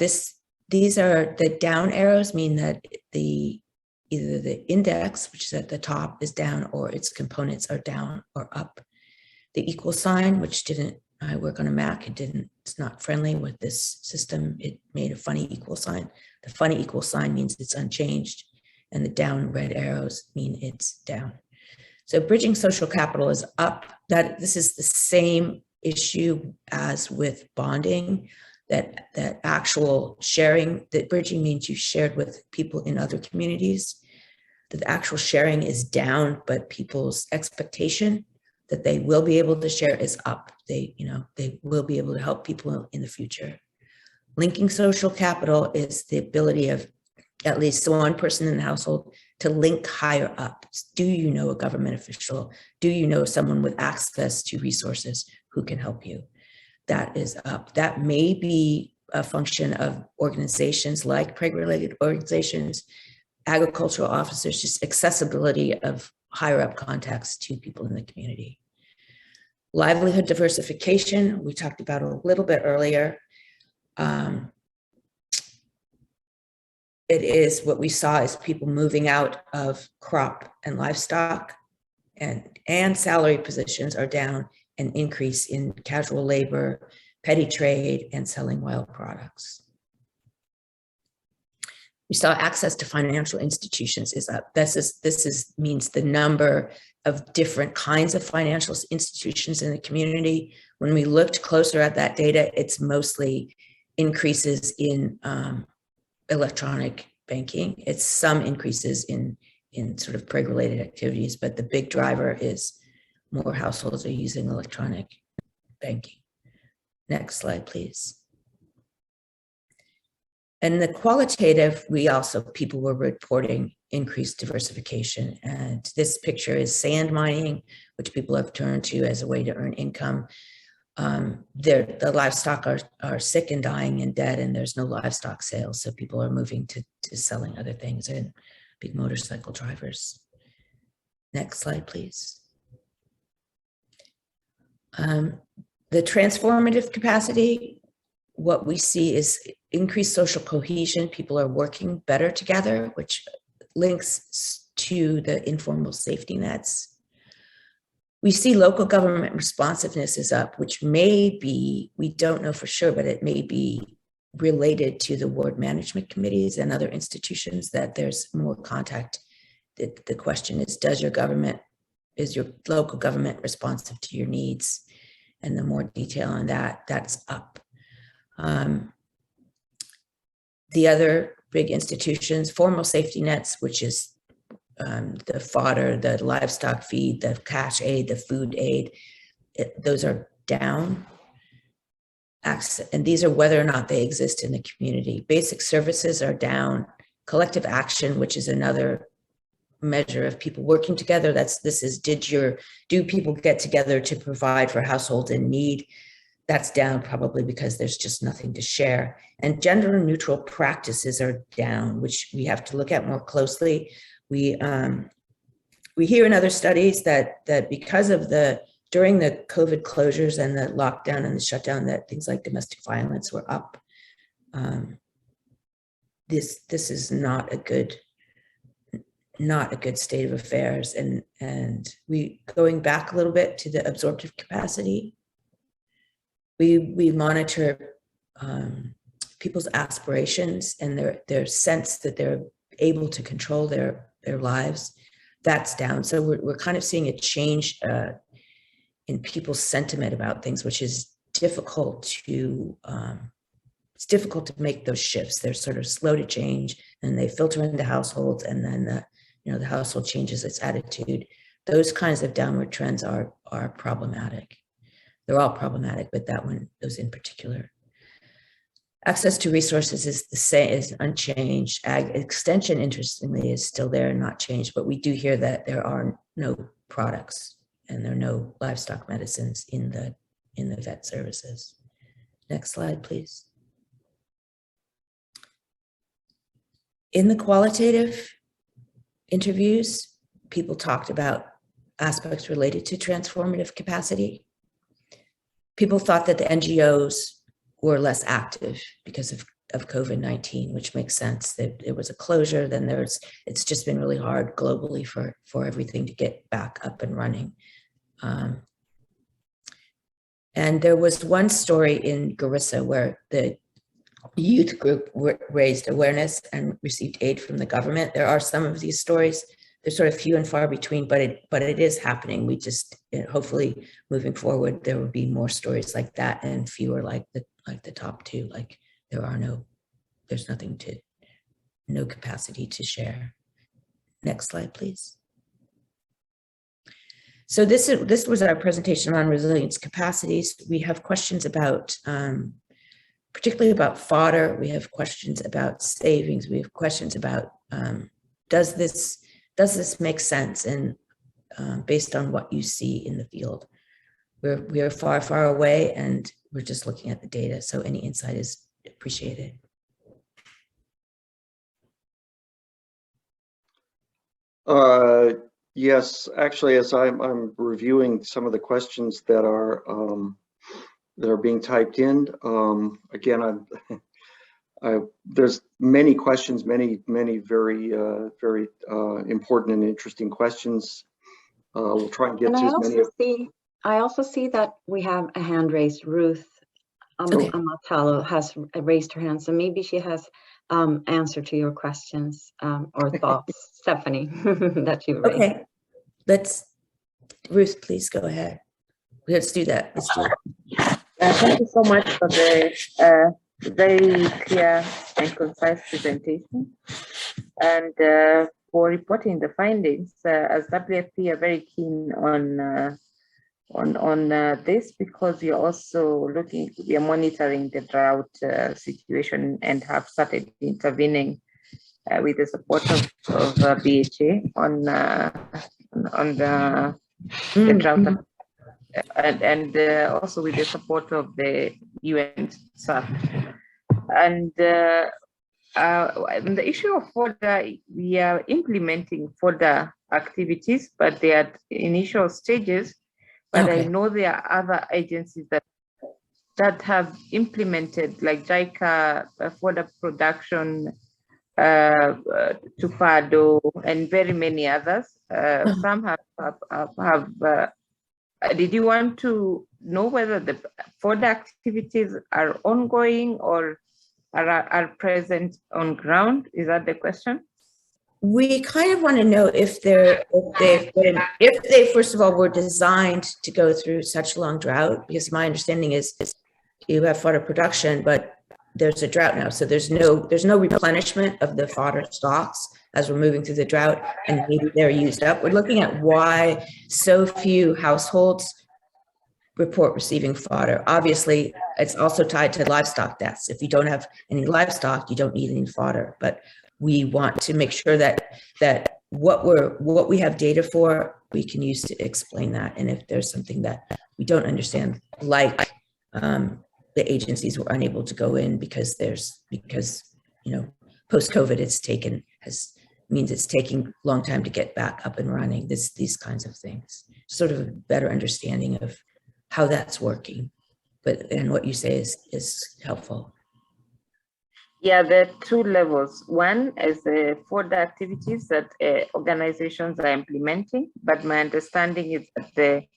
Speaker 5: the down arrows mean that either the index, which is at the top, is down, or its components are down or up. The equal sign, which I work on a Mac, it's not friendly with this system. It made a funny equal sign. The funny equal sign means it's unchanged, and the down red arrows mean it's down. So bridging social capital is up. This is the same issue as with bonding, that actual sharing, that bridging means you shared with people in other communities. The actual sharing is down, but people's expectation that they will be able to share is up. They will be able to help people in the future. Linking social capital is the ability of at least one person in the household to link higher up. Do you know a government official? Do you know someone with access to resources who can help you? That is up. That may be a function of organizations like PREG-related organizations, agricultural officers, just accessibility of higher up contacts to people in the community. Livelihood diversification, we talked about a little bit earlier. It is what we saw as people moving out of crop and livestock, and salary positions are down, an increase in casual labor, petty trade, and selling wild products. We saw access to financial institutions is up. This means the number of different kinds of financial institutions in the community. When we looked closer at that data, it's mostly increases in electronic banking. It's some increases in sort of PREG-related activities, but the big driver is more households are using electronic banking. Next slide, please. And the qualitative, people were reporting increased diversification. And this picture is sand mining, which people have turned to as a way to earn income. The livestock are sick and dying and dead, and there's no livestock sales. So people are moving to selling other things, and big motorcycle drivers. Next slide, please. The transformative capacity, what we see is increased social cohesion. People are working better together, which links to the informal safety nets. We see local government responsiveness is up, which may be, we don't know for sure, but it may be related to the ward management committees and other institutions, that there's more contact. The question is, is your local government responsive to your needs? And the more detail on that, that's up. The other big institutions, formal safety nets, which is the fodder, the livestock feed, the cash aid, the food aid, those are down. And these are whether or not they exist in the community. Basic services are down. Collective action, which is another measure of people working together. Do people get together to provide for households in need? That's down probably because there's just nothing to share. And gender neutral practices are down, which we have to look at more closely. We hear in other studies that because of during the COVID closures and the lockdown and the shutdown, that things like domestic violence were up. This is not a good state of affairs. And we, going back a little bit to the absorptive capacity, we monitor people's aspirations and their sense that they're able to control their lives. That's down. So we're kind of seeing a change in people's sentiment about things, which is difficult to it's difficult to make those shifts. They're sort of slow to change, and they filter into households, and then the household changes its attitude. Those kinds of downward trends are problematic. They're all problematic, but those in particular. Access to resources is the same, is unchanged. Ag extension, interestingly, is still there and not changed, but we do hear that there are no products and there are no livestock medicines in the vet services. Next slide, please. In the qualitative interviews, people talked about aspects related to transformative capacity. People thought that the NGOs were less active because of COVID-19, which makes sense. That it was a closure, then it's just been really hard globally for everything to get back up and running. And there was one story in Garissa where the youth group raised awareness and received aid from the government. There are some of these stories. They're sort of few and far between, but it is happening. We just, hopefully moving forward, there will be more stories like that and fewer like the top two. Like there's no capacity to share. Next slide, please. So this was our presentation on resilience capacities. We have questions about, particularly about fodder. We have questions about savings. We have questions about, does this make sense? And based on what you see in the field, we are far, far away, and we're just looking at the data. So any insight is appreciated.
Speaker 3: Yes, actually, as I'm reviewing some of the questions that are being typed in, again, there's many questions, many very very important and interesting questions. We'll try and get to as many.
Speaker 4: I also see that we have a hand raised. Ruth Amatalo has raised her hand, so maybe she has answer to your questions or thoughts, Stephanie, that you raised.
Speaker 5: Okay, Ruth, please go ahead. Let's do that.
Speaker 6: Thank you so much for the very clear and concise presentation, and for reporting the findings. As WFP, we are very keen on this, because we are also we are monitoring the drought situation and have started intervening with the support of BHA on the drought, and also with the support of the UN staff. And the issue of fodder, we are implementing fodder activities, but they are initial stages. But okay. I know there are other agencies that have implemented, like JICA, fodder production, Tupado, and very many others. Some have did you want to know whether the fodder activities are ongoing or are present on ground? Is that the question?
Speaker 5: We kind of want to know if they first of all were designed to go through such long drought, because my understanding is you have fodder production, but there's a drought now, so there's no replenishment of the fodder stocks as we're moving through the drought, and maybe they're used up. We're looking at why so few households report receiving fodder. Obviously, it's also tied to livestock deaths. If you don't have any livestock, you don't need any fodder. But we want to make sure that what we have data for, we can use to explain that. And if there's something that we don't understand, like the agencies were unable to go in because post-COVID means it's taking a long time to get back up and running. These kinds of things, sort of a better understanding of how that's working. And what you say is helpful.
Speaker 6: Yeah, there are two levels. One is for the activities that organizations are implementing, but my understanding is that the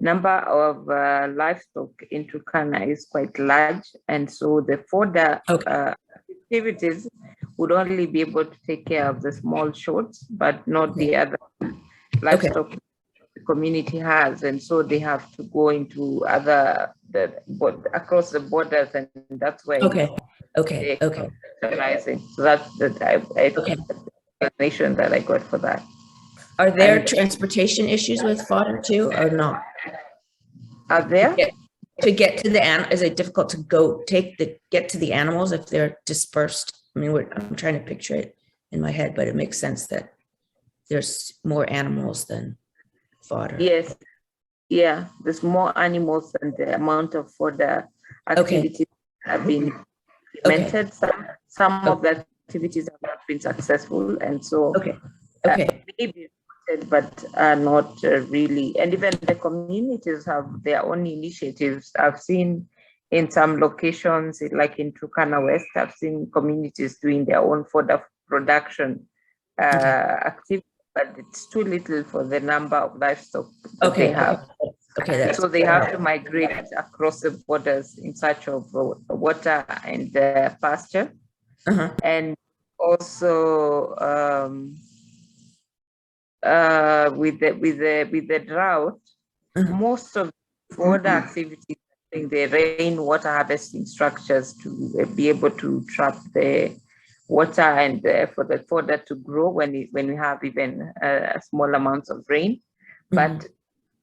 Speaker 6: number of livestock in Turkana is quite large, and so the further activities would only be able to take care of the small shoats, but not the other livestock the community has, and so they have to go into across the borders, and that's where
Speaker 5: Okay.
Speaker 6: organizing. So that's the explanation that I got for that.
Speaker 5: Are there transportation issues with fodder too, or not?
Speaker 6: Are there?
Speaker 5: To get to the is it difficult to get to the animals if they're dispersed? I mean, I'm trying to picture it in my head, but it makes sense that there's more animals than fodder.
Speaker 6: Yes. Yeah, there's more animals than the amount of fodder activities have been implemented. Some of the activities have not been successful, and so maybe but not really. And even the communities have their own initiatives. I've seen in some locations, like in Turkana West, I've seen communities doing their own fodder production activity, but it's too little for the number of livestock that they have. So they have to migrate across the borders in search of water and pasture. And also with the drought, most of the fodder activities, the rainwater harvesting structures to be able to trap the water and for the fodder to grow when we have even small amounts of rain, but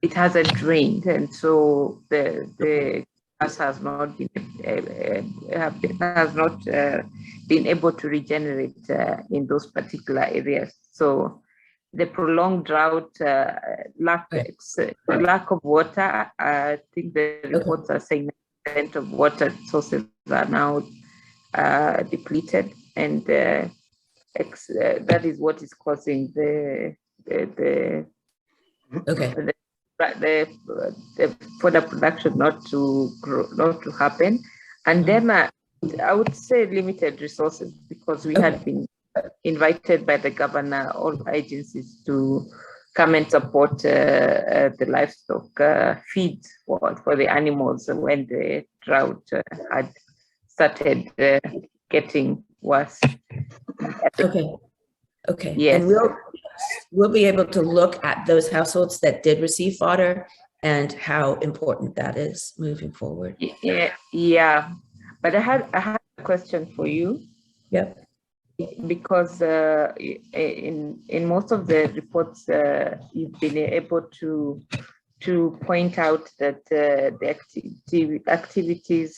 Speaker 6: it hasn't rained, and so the grass has not been able to regenerate in those particular areas. So the prolonged drought, lack of water, I think the reports are saying 90% of water sources are now depleted, and that is what is causing the fodder production not to grow, not to happen. And then I would say limited resources, because we had been invited by the governor, all agencies, to come and support the livestock feed for the animals when the drought had started getting worse.
Speaker 5: Okay.
Speaker 6: Yes.
Speaker 5: And we'll be able to look at those households that did receive fodder and how important that is moving forward.
Speaker 6: Yeah. But I had a question for you.
Speaker 5: Yep.
Speaker 6: Because in most of the reports, you've been able to point out that the activities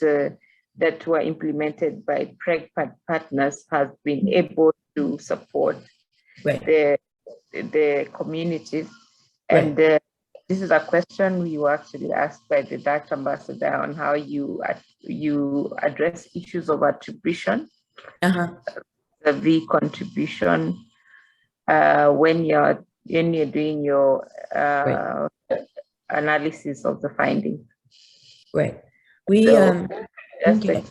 Speaker 6: that were implemented by PREG partners have been able to support the communities. And this is a question we were actually asked by the Dutch ambassador on how you address issues of attribution. The V contribution when you're doing your analysis of the findings.
Speaker 5: Right. We
Speaker 6: Thank you.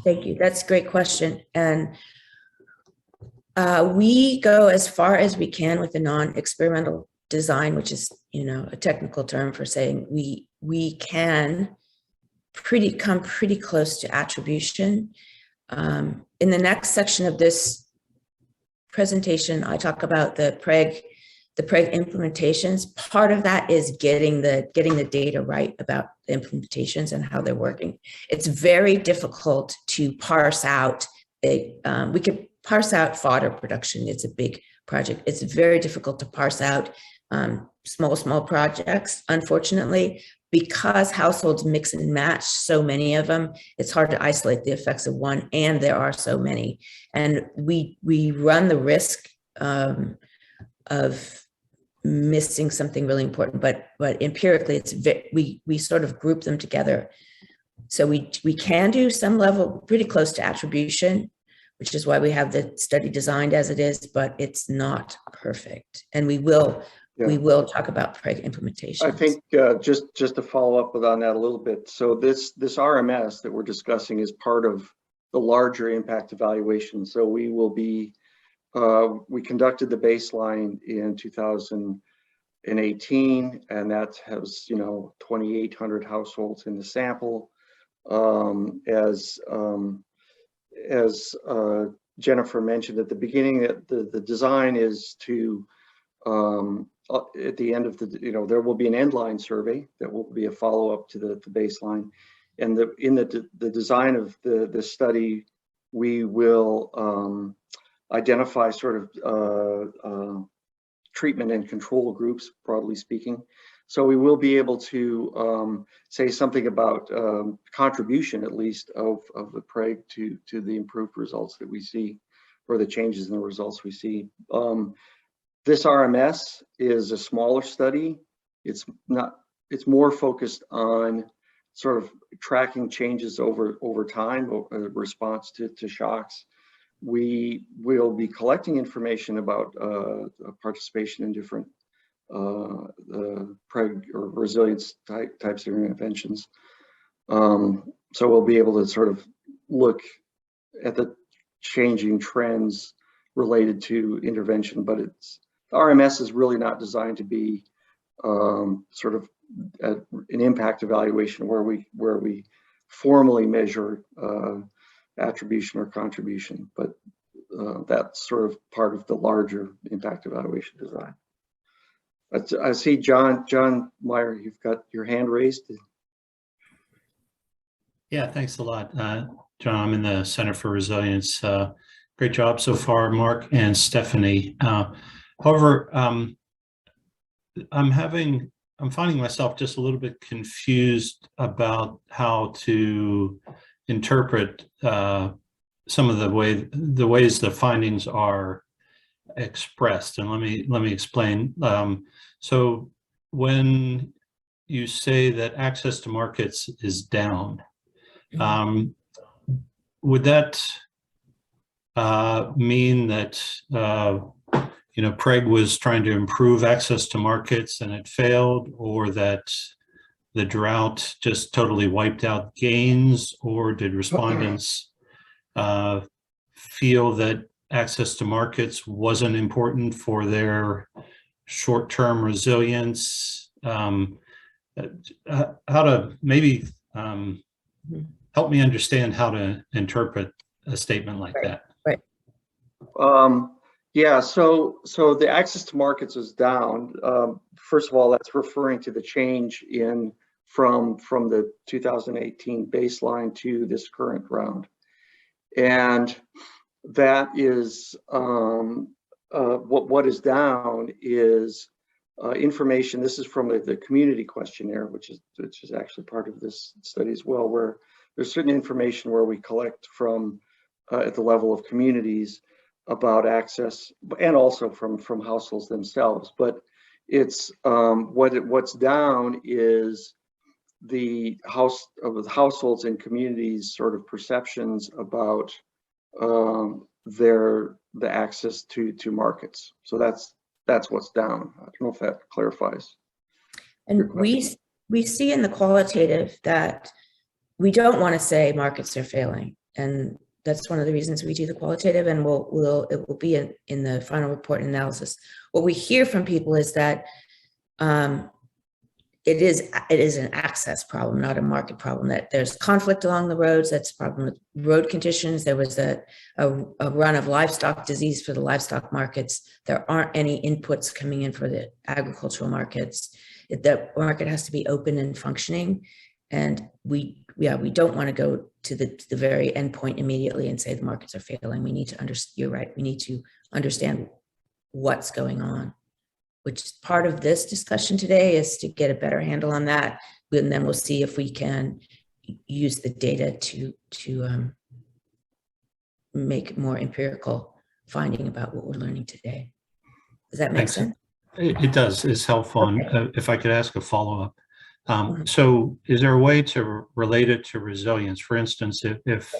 Speaker 5: Thank you. That's a great question. And we go as far as we can with the non-experimental design, which is, a technical term for saying we can come pretty close to attribution. In the next section of this presentation, I talk about the PREG implementations. Part of that is getting the data right about the implementations and how they're working. It's very difficult to parse out. We could parse out fodder production. It's a big project. It's very difficult to parse out small projects, unfortunately, because households mix and match so many of them. It's hard to isolate the effects of one, and there are so many. And we run the risk of missing something really important, but empirically we sort of group them together. So we can do some level pretty close to attribution, which is why we have the study designed as it is, but it's not perfect. And we will talk about PREG implementation.
Speaker 3: I think just to follow up on that a little bit. So this RMS that we're discussing is part of the larger impact evaluation. So we will be, we conducted the baseline in 2018, and that has, 2,800 households in the sample. As Jennifer mentioned at the beginning, the design is to, at the end of the, there will be an end-line survey that will be a follow-up to the baseline. And in the design of the study, we will identify sort of treatment and control groups, broadly speaking. So we will be able to say something about contribution, at least, of the PREG to the improved results that we see, or the changes in the results we see. This RMS is a smaller study. It's more focused on sort of tracking changes over time, response to shocks. We will be collecting information about participation in different PREG or resilience types of interventions. So we'll be able to sort of look at the changing trends related to intervention, but the RMS is really not designed to be sort of an impact evaluation where we formally measure attribution or contribution, but that's sort of part of the larger impact evaluation design. I see John Meyer, you've got your hand raised.
Speaker 7: Yeah, thanks a lot, John. I'm in the Center for Resilience. Great job so far, Mark and Stephanie. However, I'm finding myself just a little bit confused about how to interpret some of the ways the findings are expressed, and let me explain. So when you say that access to markets is down, would that mean that PREG was trying to improve access to markets and it failed, or that the drought just totally wiped out gains, or did respondents feel that access to markets wasn't important for their short-term resilience? How to maybe help me understand how to interpret a statement like that.
Speaker 5: Right.
Speaker 3: Yeah, so the access to markets is down. First of all, that's referring to the change from the 2018 baseline to this current round. And that is what is down is information. This is from the community questionnaire, which is actually part of this study as well, where there's certain information where we collect from at the level of communities about access, and also from households themselves. But it's what's down is the households and communities sort of perceptions about the access to markets. So that's what's down. I don't know if that clarifies.
Speaker 5: And we see in the qualitative that we don't want to say markets are failing, and that's one of the reasons we do the qualitative, and it will be in the final report and analysis. What we hear from people is that it is an access problem, not a market problem, that there's conflict along the roads. That's a problem with road conditions. There was a run of livestock disease for the livestock markets. There aren't any inputs coming in for the agricultural markets. The market has to be open and functioning. And we don't want to go to the very end point immediately and say the markets are failing. We need to understand, you're right, we need to understand what's going on, which is part of this discussion today, is to get a better handle on that. And then we'll see if we can use the data to make more empirical finding about what we're learning today. Does that make sense?
Speaker 7: It does. It's helpful. And if I could ask a follow-up. So is there a way to relate it to resilience? For instance, if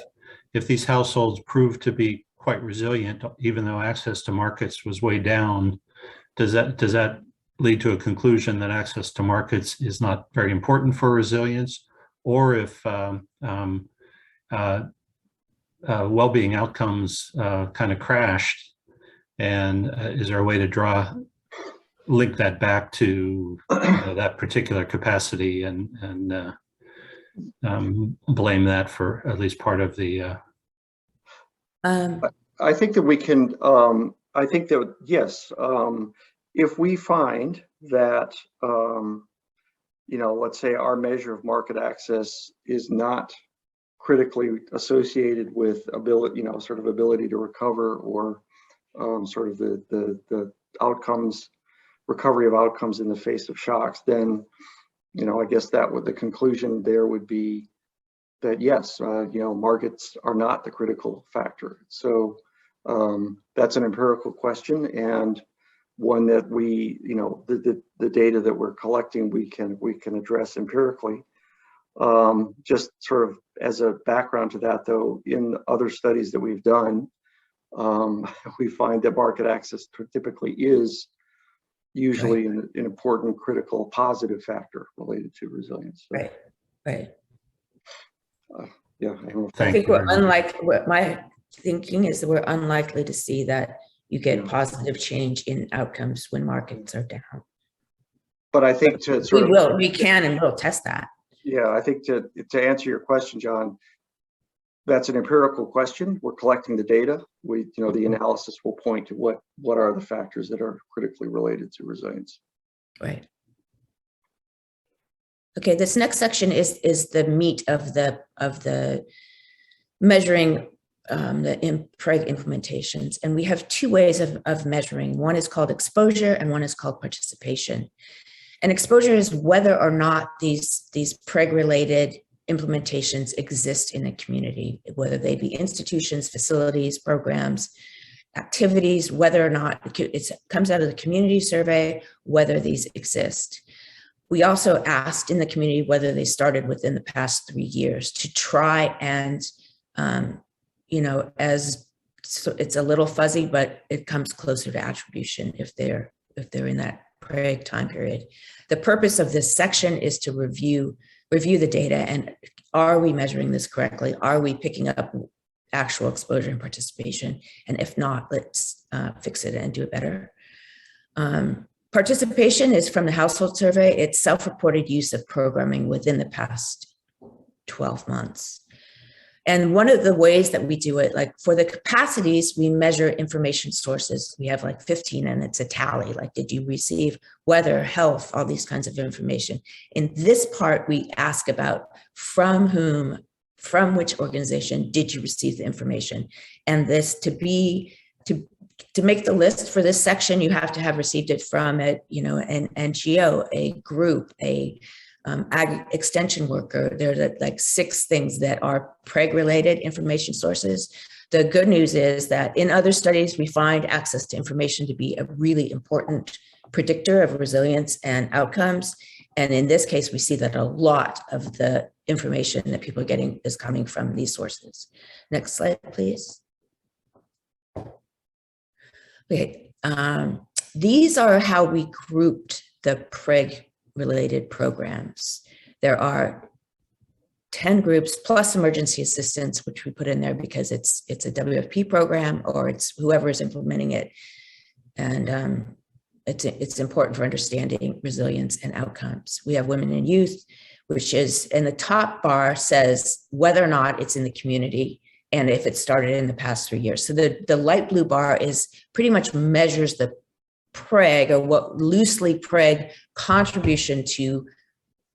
Speaker 7: these households prove to be quite resilient, even though access to markets was way down, does that lead to a conclusion that access to markets is not very important for resilience? Or if well-being outcomes kind of crashed, and is there a way to link that back to that particular capacity and blame that for at least part of the
Speaker 3: I think that we can, I think that, yes, if we find that, let's say our measure of market access is not critically associated with ability, sort of ability to recover, or sort of the outcomes, recovery of outcomes in the face of shocks, then, I guess that would, the conclusion there would be that yes, markets are not the critical factor. So that's an empirical question, and one that we, the data that we're collecting, we can address empirically. Just sort of as a background to that, though, in other studies that we've done, we find that market access typically is usually an important, critical, positive factor related to resilience. So,
Speaker 5: Right.
Speaker 3: Yeah, I don't know
Speaker 5: I think we're unlike, what my thinking is that we're unlikely to see that you get positive change in outcomes when markets are down.
Speaker 3: But I think
Speaker 5: we can and will test that.
Speaker 3: Yeah, I think to answer your question, John, that's an empirical question. We're collecting the data. The analysis will point to what are the factors that are critically related to resilience.
Speaker 5: Right. Okay, this next section is the meat of the measuring the PREG implementations. And we have two ways of measuring. One is called exposure and one is called participation. And exposure is whether or not these PREG related implementations exist in a community, whether they be institutions, facilities, programs, activities, whether or not it comes out of the community survey, whether these exist. We also asked in the community whether they started within the past 3 years to try and, so it's a little fuzzy, but it comes closer to attribution if they're in that PREG time period. The purpose of this section is to review the data, and are we measuring this correctly? Are we picking up actual exposure and participation? And if not, let's fix it and do it better. Participation is from the household survey. It's self-reported use of programming within the past 12 months. And one of the ways that we do it, like for the capacities, we measure information sources. We have like 15 and it's a tally, like did you receive weather, health, all these kinds of information. In this part, we ask about from whom, from which organization did you receive the information. And this to make the list for this section, you have to have received it from an NGO, a group, a ag extension worker. There are like 6 things that are PREG related information sources. The good news is that in other studies, we find access to information to be a really important predictor of resilience and outcomes. And in this case, we see that a lot of the information that people are getting is coming from these sources. Next slide, please. Okay, these are how we grouped the PREG related programs. There are 10 groups plus emergency assistance, which we put in there because it's a WFP program or it's whoever is implementing it. And it's important for understanding resilience and outcomes. We have women and youth, which is in the top bar says whether or not it's in the community and if it started in the past 3 years. So the light blue bar is pretty much measures the PREG, or what loosely PREG contribution to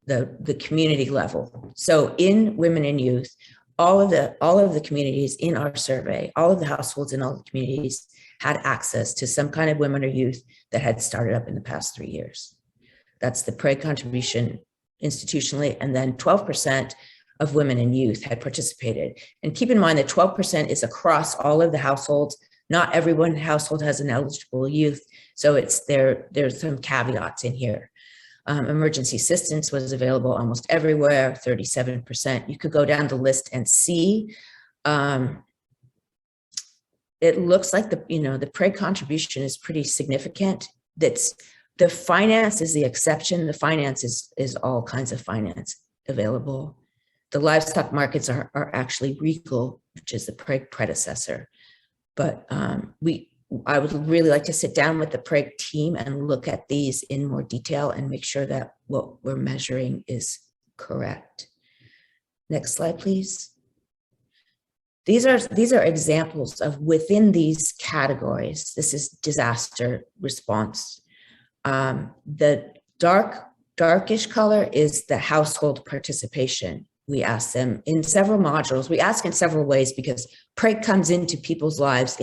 Speaker 5: the community level. So in women and youth, all of the communities in our survey, all of the households in all the communities had access to some kind of women or youth that had started up in the past 3 years. That's the PREG contribution institutionally, and then 12% of women and youth had participated. And keep in mind that 12% is across all of the households, Not everyone household has an eligible youth, so there's some caveats in here. Emergency assistance was available almost everywhere, 37%. You could go down the list and see. It looks like the PREG contribution is pretty significant. The finance is the exception. The finance is all kinds of finance available. The livestock markets are actually Regal, which is the PREG predecessor. But I would really like to sit down with the PREG team and look at these in more detail and make sure that what we're measuring is correct. Next slide, please. These are examples of within these categories. This is disaster response. The darkish color is the household participation. We ask them in several modules. We ask in several ways because PREG comes into people's lives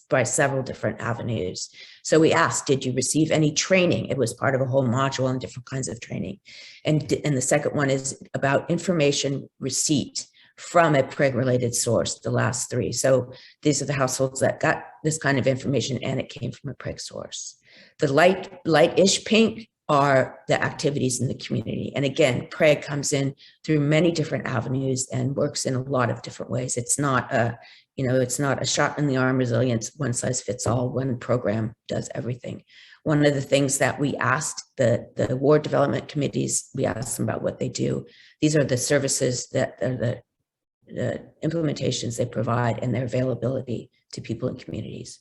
Speaker 5: by several different avenues. So we asked, did you receive any training? It was part of a whole module on different kinds of training. And the second one is about information receipt from a PREG-related source, the last three. So these are the households that got this kind of information and it came from a PREG source. The lightish pink are the activities in the community. And again, PREG comes in through many different avenues and works in a lot of different ways. It's not it's not a shot in the arm resilience, one size fits all, one program does everything. One of the things that we asked the ward development committees, we asked them about what they do. These are the services that are the implementations they provide and their availability to people in communities.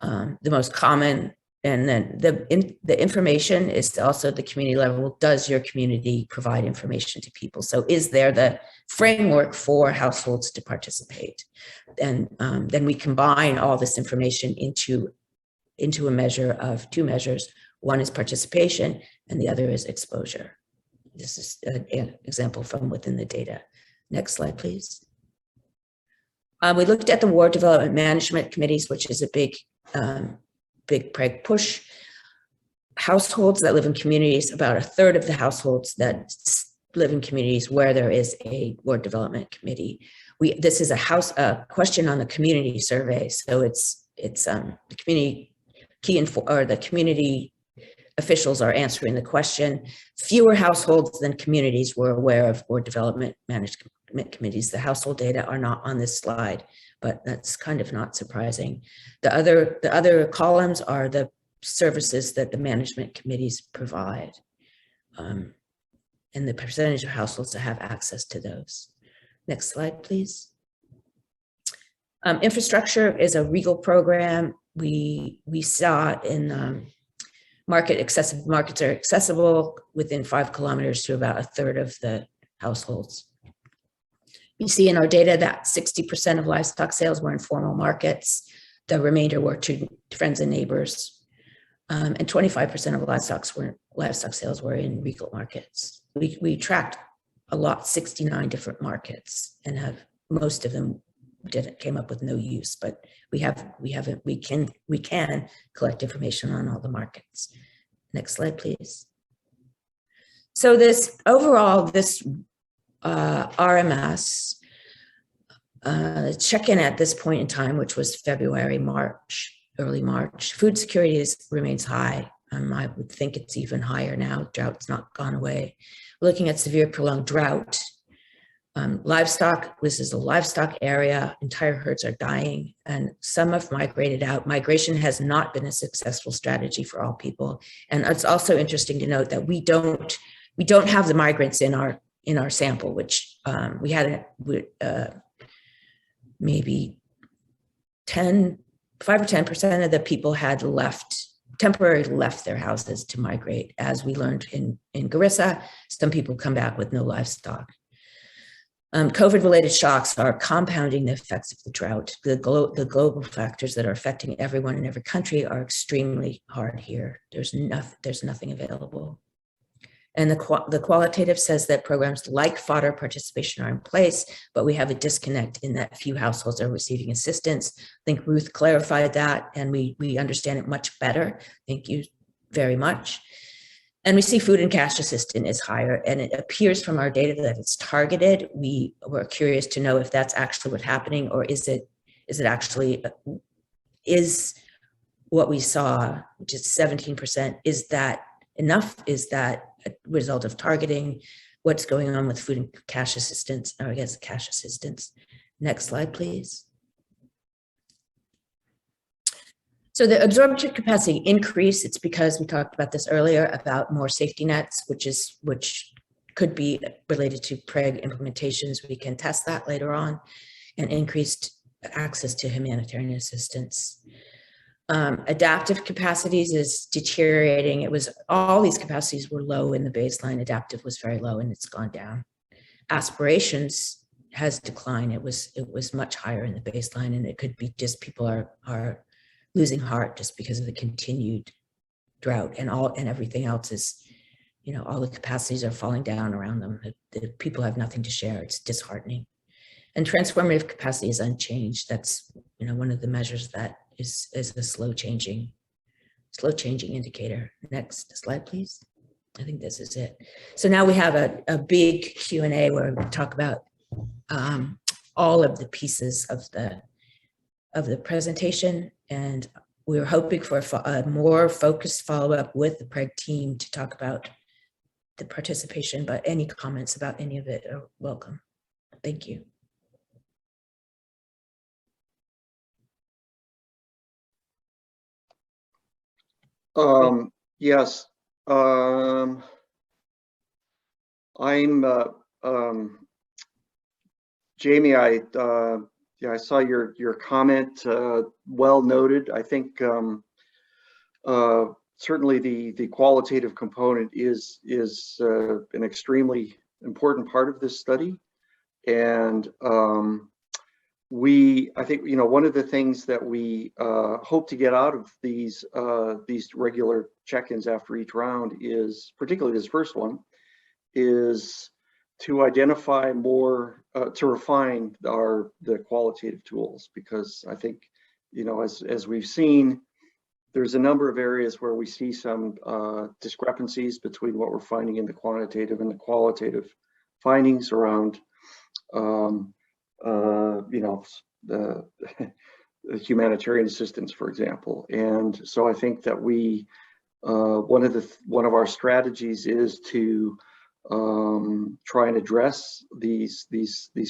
Speaker 5: The most common, and then the information is also the community level. Does your community provide information to people? So is there the framework for households to participate? And then we combine all this information into a measure of two measures. One is participation and the other is exposure. This is an example from within the data. Next slide, please. We looked at the ward development management committees, which is a big PREG push. Households that live in communities, about a third of the households that live in communities where there is a ward development committee. This is a question on the community survey. So it's the community the community officials are answering the question. Fewer households than communities were aware of ward development management committees. The household data are not on this slide, but that's kind of not surprising. The other columns are the services that the management committees provide, and the percentage of households that have access to those. Next slide, please. Infrastructure is a Regal program. We saw in markets are accessible within 5 kilometers to about a third of the households. We see in our data that 60% of livestock sales were in formal markets. The remainder were to friends and neighbors. And 25% of livestock sales were in Regal markets. We tracked a lot, 69 different markets, and most of them came up with no use, but we can collect information on all the markets. Next slide, please. So this RMS check-in at this point in time, which was February, March, early March, food security remains high. I would think it's even higher now. Drought's not gone away. We're looking at severe prolonged drought. Livestock, this is a livestock area, entire herds are dying and some have migrated out. Migration has not been a successful strategy for all people. And it's also interesting to note that we don't have the migrants in our sample, which we had maybe 5 or 10% of the people had temporarily left their houses to migrate. As we learned in Garissa, some people come back with no livestock. COVID-related shocks are compounding the effects of the drought. The global factors that are affecting everyone in every country are extremely hard here. There's nothing available. And the qualitative says that programs like fodder participation are in place, but we have a disconnect in that few households are receiving assistance. I think Ruth clarified that, and we understand it much better. Thank you very much. And we see food and cash assistance is higher, and it appears from our data that it's targeted. We were curious to know if that's actually what's happening, or is it actually is what we saw, which is 17%, is that enough? Is that a result of targeting? What's going on with food and cash assistance, or I guess cash assistance? Next slide, please. So the absorption capacity increase, it's because we talked about this earlier about more safety nets, which could be related to PREG implementations. We can test that later on, and increased access to humanitarian assistance. Adaptive capacities is deteriorating. It was, all these capacities were low in the baseline. Adaptive was very low and it's gone down. Aspirations has declined. It was much higher in the baseline, and it could be just people are losing heart just because of the continued drought, and everything else is, all the capacities are falling down around them. The people have nothing to share. It's disheartening. And transformative capacity is unchanged. That's, one of the measures that is a slow changing indicator. Next slide, please. I think this is it. So now we have a big Q&A where we talk about all of the pieces of the presentation, and we were hoping for a more focused follow-up with the PREG team to talk about the participation, but any comments about any of it are welcome. Thank you.
Speaker 3: Yes. Jamie, I saw your comment, well noted. I think certainly the qualitative component is an extremely important part of this study. And I think, one of the things that we hope to get out of these regular check-ins after each round is, particularly this first one, is to identify more, to refine the qualitative tools, because I think, as we've seen, there's a number of areas where we see some discrepancies between what we're finding in the quantitative and the qualitative findings around the humanitarian assistance, for example. And so I think that one of our strategies is to try and address these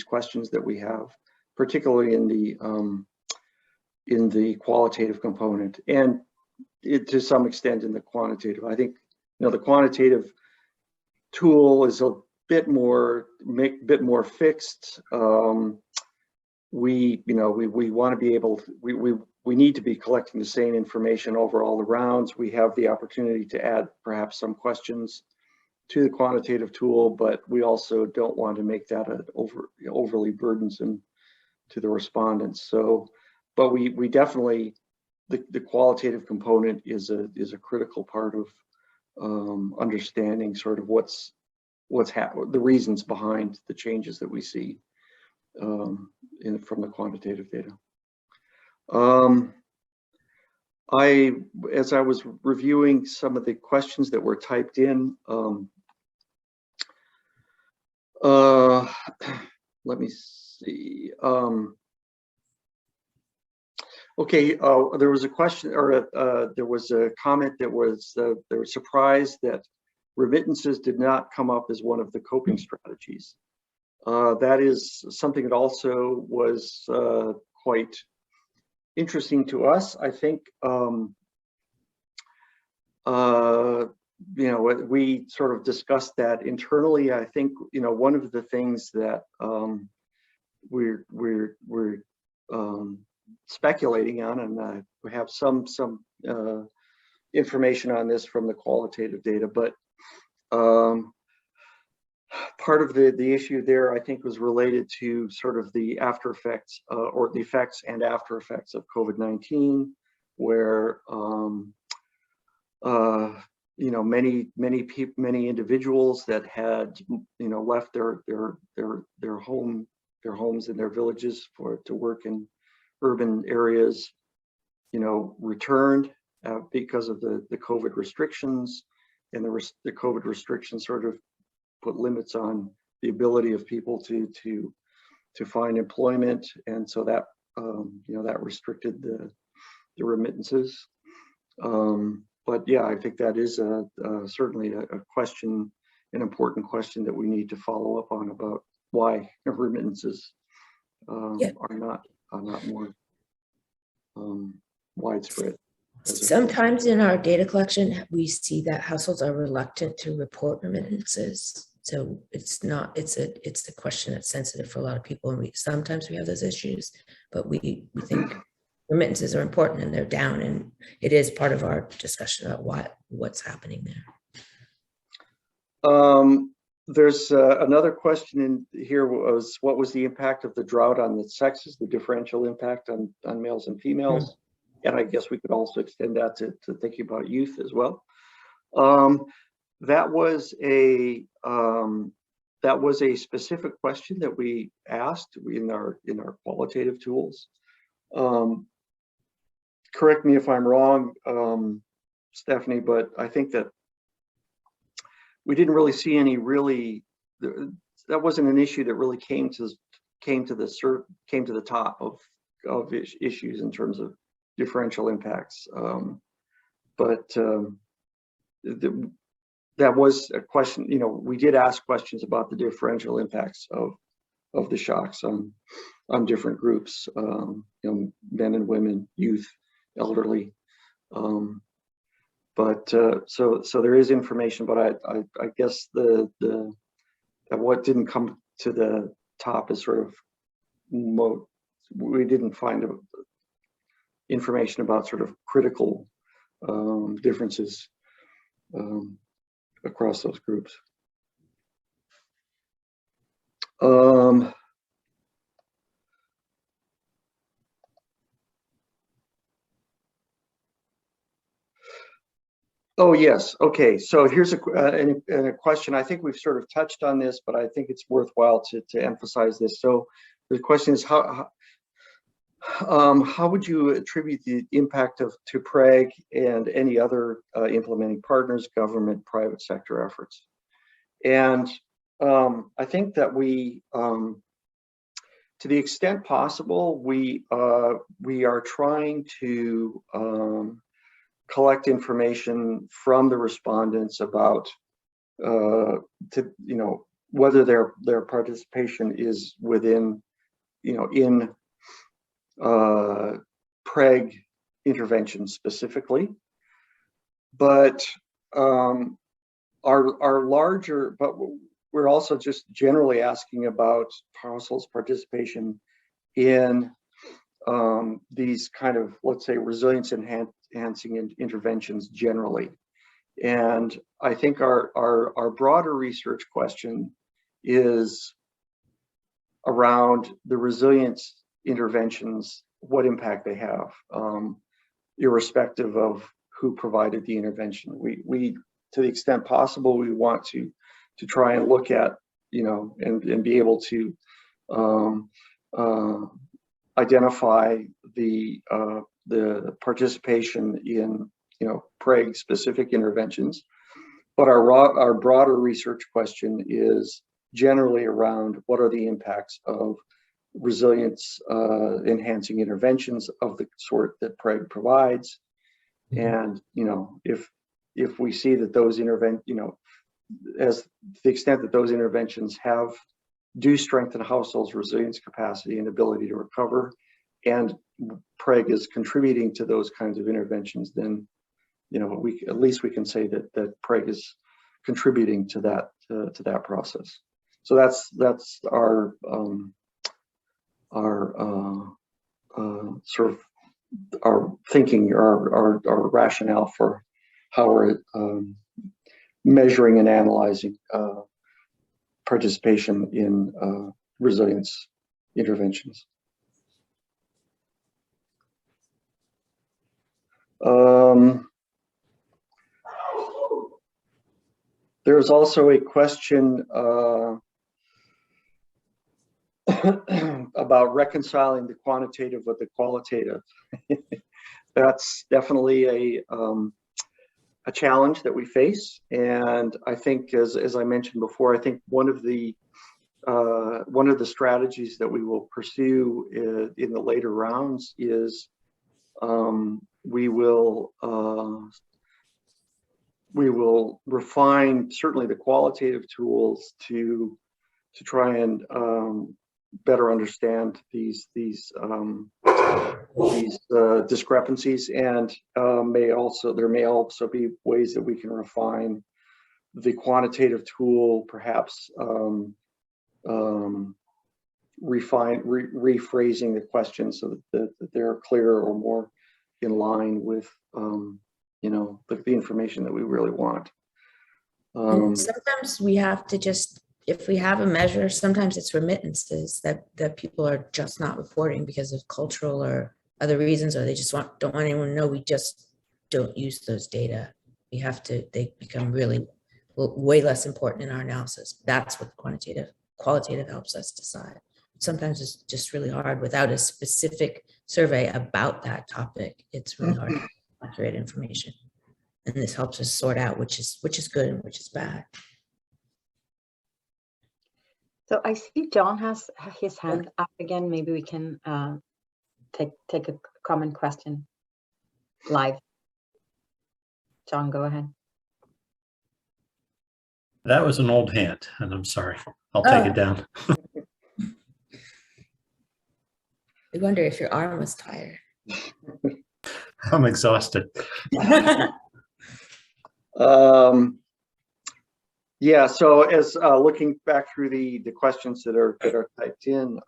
Speaker 3: questions that we have, particularly in the qualitative component, and to some extent in the quantitative. I think the quantitative tool is a bit more fixed. We want to be able to, we need to be collecting the same information over all the rounds. We have the opportunity to add perhaps some questions to the quantitative tool, but we also don't want to make that overly burdensome to the respondents. So, but we definitely, the qualitative component is a critical part of understanding sort of the reasons behind the changes that we see from the quantitative data. As I was reviewing some of the questions that were typed in, let me see. Okay, there was a question, or there was a comment that was they were surprised that remittances did not come up as one of the coping strategies. That is something that also was quite interesting to us. I think we sort of discussed that internally. I think one of the things that we're speculating on, and we have some information on this from the qualitative data, but part of the issue there, I think, was related to sort of the after effects or the effects and after effects of COVID-19, where many individuals that had left their homes and their villages to work in urban areas, returned because of the COVID restrictions, and the COVID restrictions sort of put limits on the ability of people to find employment, and so that that restricted the remittances. But yeah, I think that is certainly a question, an important question that we need to follow up on about why remittances are not more widespread.
Speaker 5: Sometimes in our data collection, we see that households are reluctant to report remittances. So it's a question that's sensitive for a lot of people. And sometimes we have those issues, but we think remittances are important and they're down. And it is part of our discussion about what's happening there.
Speaker 3: There's another question in here was, what was the impact of the drought on the sexes, the differential impact on males and females? And I guess we could also extend that to thinking about youth as well. That was a specific question that we asked in our qualitative tools. Correct me if I'm wrong, Stephanie, but I think that we didn't really see any that wasn't an issue that really came to the top of issues in terms of differential impacts. That was a question, we did ask questions about the differential impacts of the shocks on different groups, men and women, youth, elderly. So there is information, but I guess what didn't come to the top is sort of we didn't find information about sort of critical differences across those groups. Oh, yes. Okay. So here's a question. I think we've sort of touched on this, but I think it's worthwhile to emphasize this. So the question is, how would you attribute the impact to PREG and any other implementing partners, government, private sector efforts? And I think that we, to the extent possible, we are trying to collect information from the respondents about whether their participation is within in PREG interventions specifically, but we're also just generally asking about households' participation in these kind of, let's say, resilience enhancing interventions generally. And I think our broader research question is around the resilience interventions, what impact they have, irrespective of who provided the intervention. We to the extent possible, we want to try and look at, and be able to identify the participation in PREG specific interventions. But our broader research question is generally around what are the impacts of resilience enhancing interventions of the sort that PREG provides. And if we see that those as the extent that those interventions do strengthen households' resilience capacity and ability to recover, and PREG is contributing to those kinds of interventions, then at least we can say that PREG is contributing to that process. So that's our sort of our thinking, our rationale for how we're measuring and analyzing participation in resilience interventions. There's also a question about reconciling the quantitative with the qualitative. That's definitely a challenge that we face, and I think, as I mentioned before, I think one of the strategies that we will pursue in the later rounds is we will refine certainly the qualitative tools to try and better understand these discrepancies, and there may also be ways that we can refine the quantitative tool, perhaps rephrasing the questions so that they're clearer or more in line with the information that we really want.
Speaker 5: And sometimes we have to just, if we have a measure, sometimes it's remittances that people are just not reporting because of cultural or other reasons, or they just don't want anyone to know. We just don't use those data. They become really way less important in our analysis. That's what qualitative helps us decide. Sometimes it's just really hard without a specific survey about that topic. It's really hard to get accurate information. And this helps us sort out which is good and which is bad.
Speaker 4: So I see John has his hand up again. Maybe we can take a common question live. John, go ahead.
Speaker 7: That was an old hand, and I'm sorry. I'll take it down.
Speaker 5: I wonder if your arm was tired.
Speaker 7: I'm exhausted.
Speaker 3: Yeah, so as looking back through the questions that are typed in,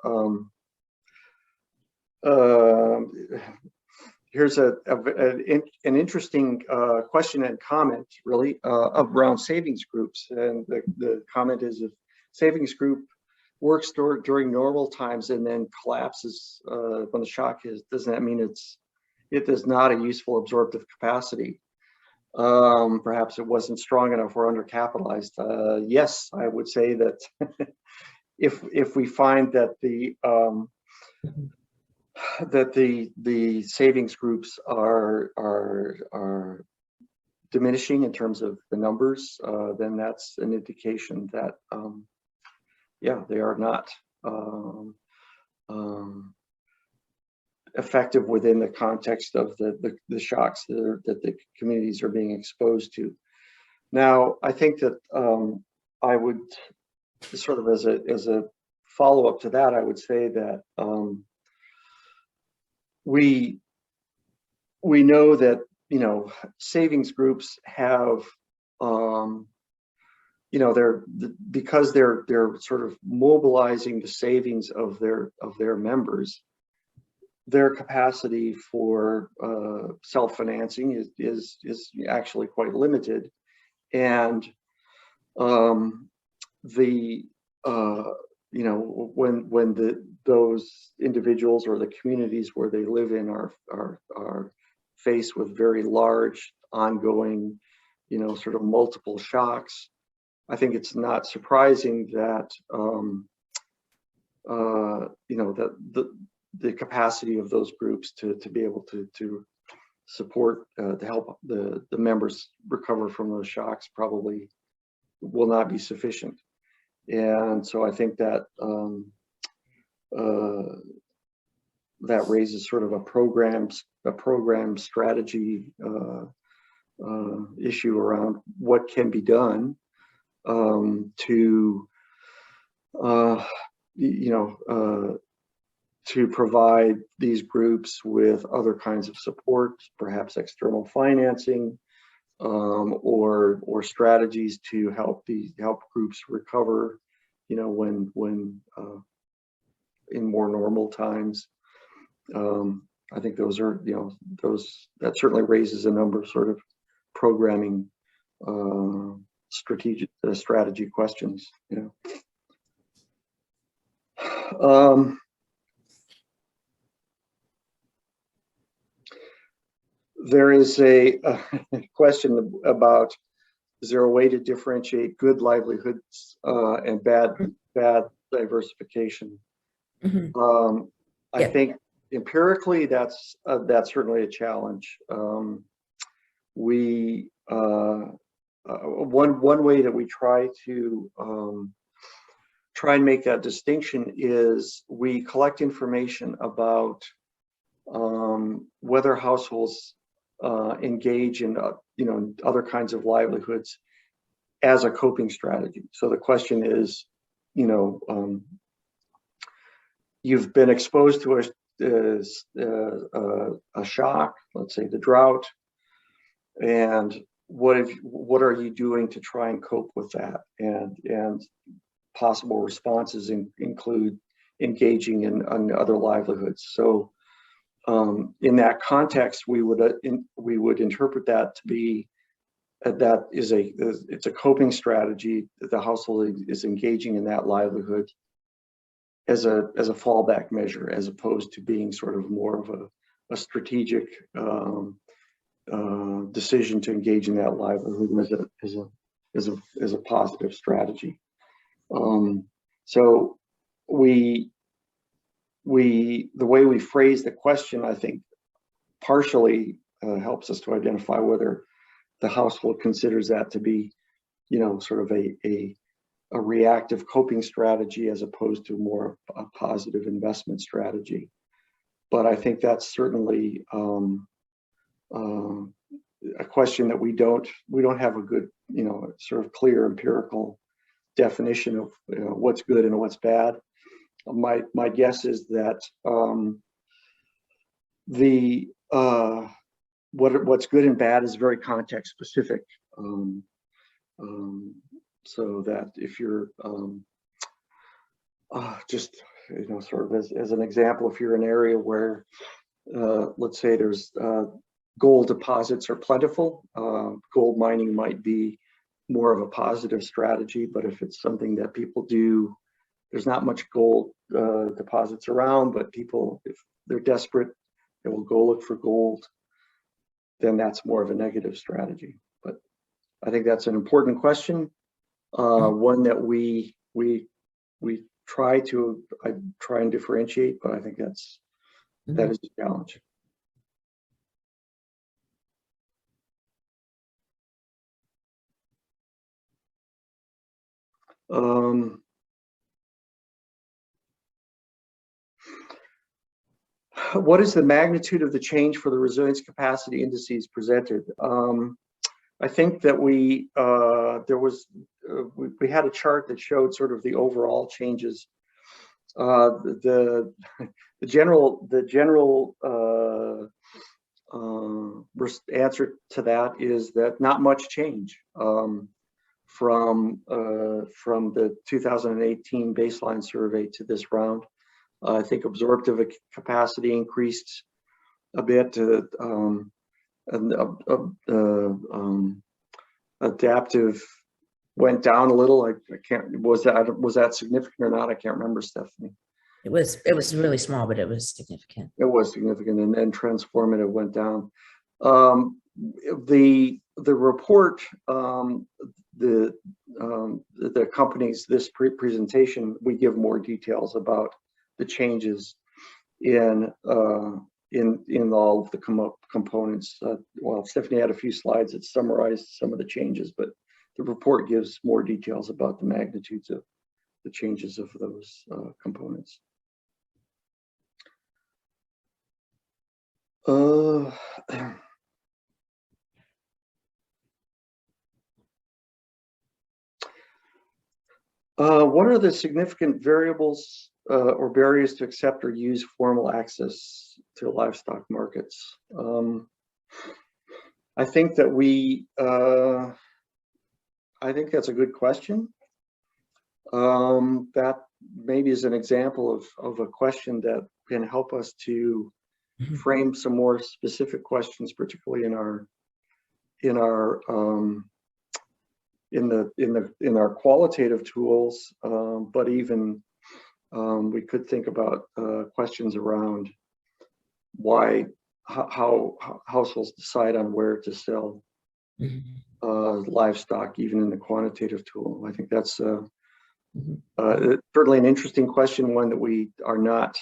Speaker 3: here's an interesting question and comment, really, around savings groups. And the comment is, if savings group works during normal times and then collapses when the shock is, doesn't that mean it is not a useful absorptive capacity? Perhaps it wasn't strong enough or undercapitalized. Yes, I would say that if we find that the savings groups are diminishing in terms of the numbers, then that's an indication that yeah, they are not effective within the context of the shocks that the communities are being exposed to. Now, I think that I would sort of as a follow-up to that, I would say that we know that savings groups have because they're sort of mobilizing the savings of their members. Their capacity for self-financing is actually quite limited, and when those individuals or the communities where they live in are faced with very large ongoing sort of multiple shocks, I think it's not surprising that that the capacity of those groups to be able to support, to help the members recover from those shocks probably will not be sufficient. And so I think that that raises sort of a program strategy issue around what can be done to provide these groups with other kinds of support, perhaps external financing, or strategies to help groups recover, when in more normal times. I think those are, that certainly raises a number of sort of programming strategy questions. There is a question about, is there a way to differentiate good livelihoods and bad diversification?
Speaker 5: Mm-hmm.
Speaker 3: I think empirically that's certainly a challenge. One way that we try and make that distinction is we collect information about whether households engage in other kinds of livelihoods as a coping strategy. So the question is, you've been exposed to a shock, let's say the drought, and what are you doing to try and cope with that? And possible responses include engaging in other livelihoods. So in that context, we would interpret that to be it's a coping strategy that the household is engaging in that livelihood as a fallback measure, as opposed to being sort of more of a strategic decision to engage in that livelihood as a positive strategy. So the way we phrase the question, I think, partially helps us to identify whether the household considers that to be, sort of a reactive coping strategy as opposed to more a positive investment strategy. But I think that's certainly a question that we don't have a good, sort of clear empirical definition of what's good and what's bad. My guess is that what's good and bad is very context specific. So that if you're just, sort of as an example, if you're in an area where, let's say there's gold deposits are plentiful, gold mining might be more of a positive strategy. But if it's something that people do, there's not much gold deposits around, but people, if they're desperate, they will go look for gold, then that's more of a negative strategy. But I think that's an important question, one that we try and differentiate, but I think that is a challenge. What is the magnitude of the change for the resilience capacity indices presented? I think that we had a chart that showed sort of the overall changes. The general answer to that is that not much change from the 2018 baseline survey to this round. I think absorptive capacity increased a bit. Adaptive went down a little. I can't. Was that significant or not? I can't remember, Stephanie.
Speaker 5: It was really small, but it was significant.
Speaker 3: It was significant, and then transformative went down. The report, the accompanies this presentation. We give more details about the changes in all of the components. Well, Stephanie had a few slides that summarized some of the changes, but the report gives more details about the magnitudes of the changes of those components. What are the significant variables or barriers to accept or use formal access to livestock markets? I think that I think that's a good question. That maybe is an example of a question that can help us to frame some more specific questions, particularly in our qualitative tools, but even we could think about questions around how households decide on where to sell livestock, even in the quantitative tool. I think that's certainly an interesting question, one that we are not,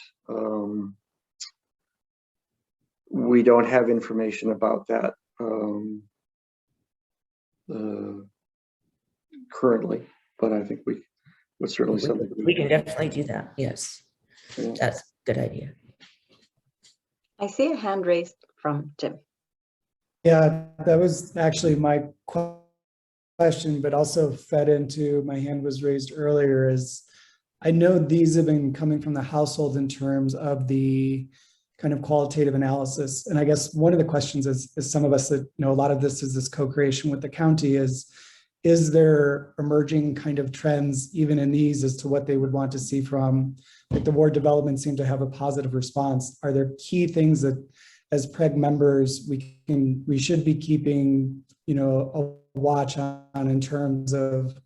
Speaker 3: we don't have information about that currently, but I think we would certainly something
Speaker 5: we can definitely do that. Yes, yeah. That's a good idea.
Speaker 4: I see a hand raised from Jim.
Speaker 8: Yeah, that was actually my question, but also fed into my hand was raised earlier is I know these have been coming from the household in terms of the kind of qualitative analysis. And I guess one of the questions is some of us that know a lot of this is this co-creation with the county is there emerging kind of trends even in these as to what they would want to see from, like the ward development seemed to have a positive response. Are there key things that as PREG members we should be keeping, you know, a watch on in terms of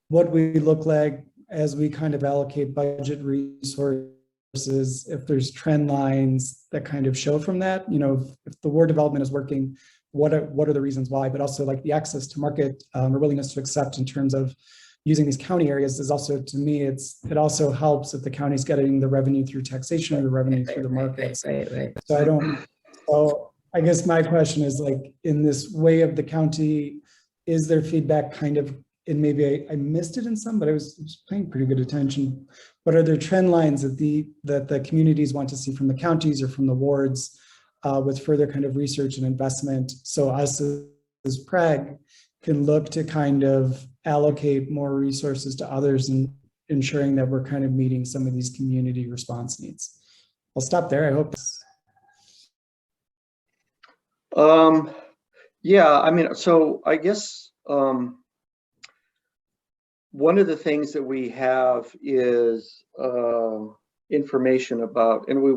Speaker 8: what we look like as we kind of allocate budget resources, if there's trend lines that kind of show from that, you know, if the ward development is working, what are the reasons why, but also like the access to market or willingness to accept in terms of using these county areas is also, to me, it also helps if the county's getting the revenue through taxation or the revenue through the markets.
Speaker 5: Right.
Speaker 8: So I guess my question is, like, in this way of the county, is there feedback kind of, and maybe I missed it in some, but I was paying pretty good attention. But are there trend lines that the communities want to see from the counties or from the wards with further kind of research and investment? So us as PREG can look to kind of allocate more resources to others and ensuring that we're kind of meeting some of these community response needs. I'll stop there. I hope.
Speaker 3: Yeah, I mean, so I guess one of the things that we have is information about, and we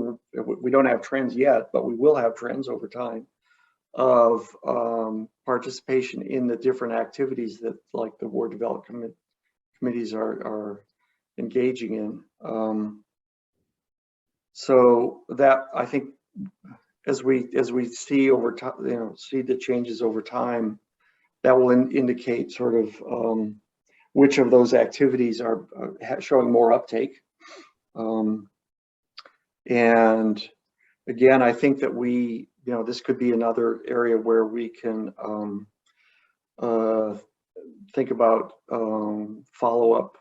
Speaker 3: don't have trends yet, but we will have trends over time of participation in the different activities that like the ward development committees are engaging in. So that, I think, as we see over time, you know, see the changes over time, that will indicate sort of which of those activities are showing more uptake. And again, I think that we, you know, this could be another area where we can think about follow-up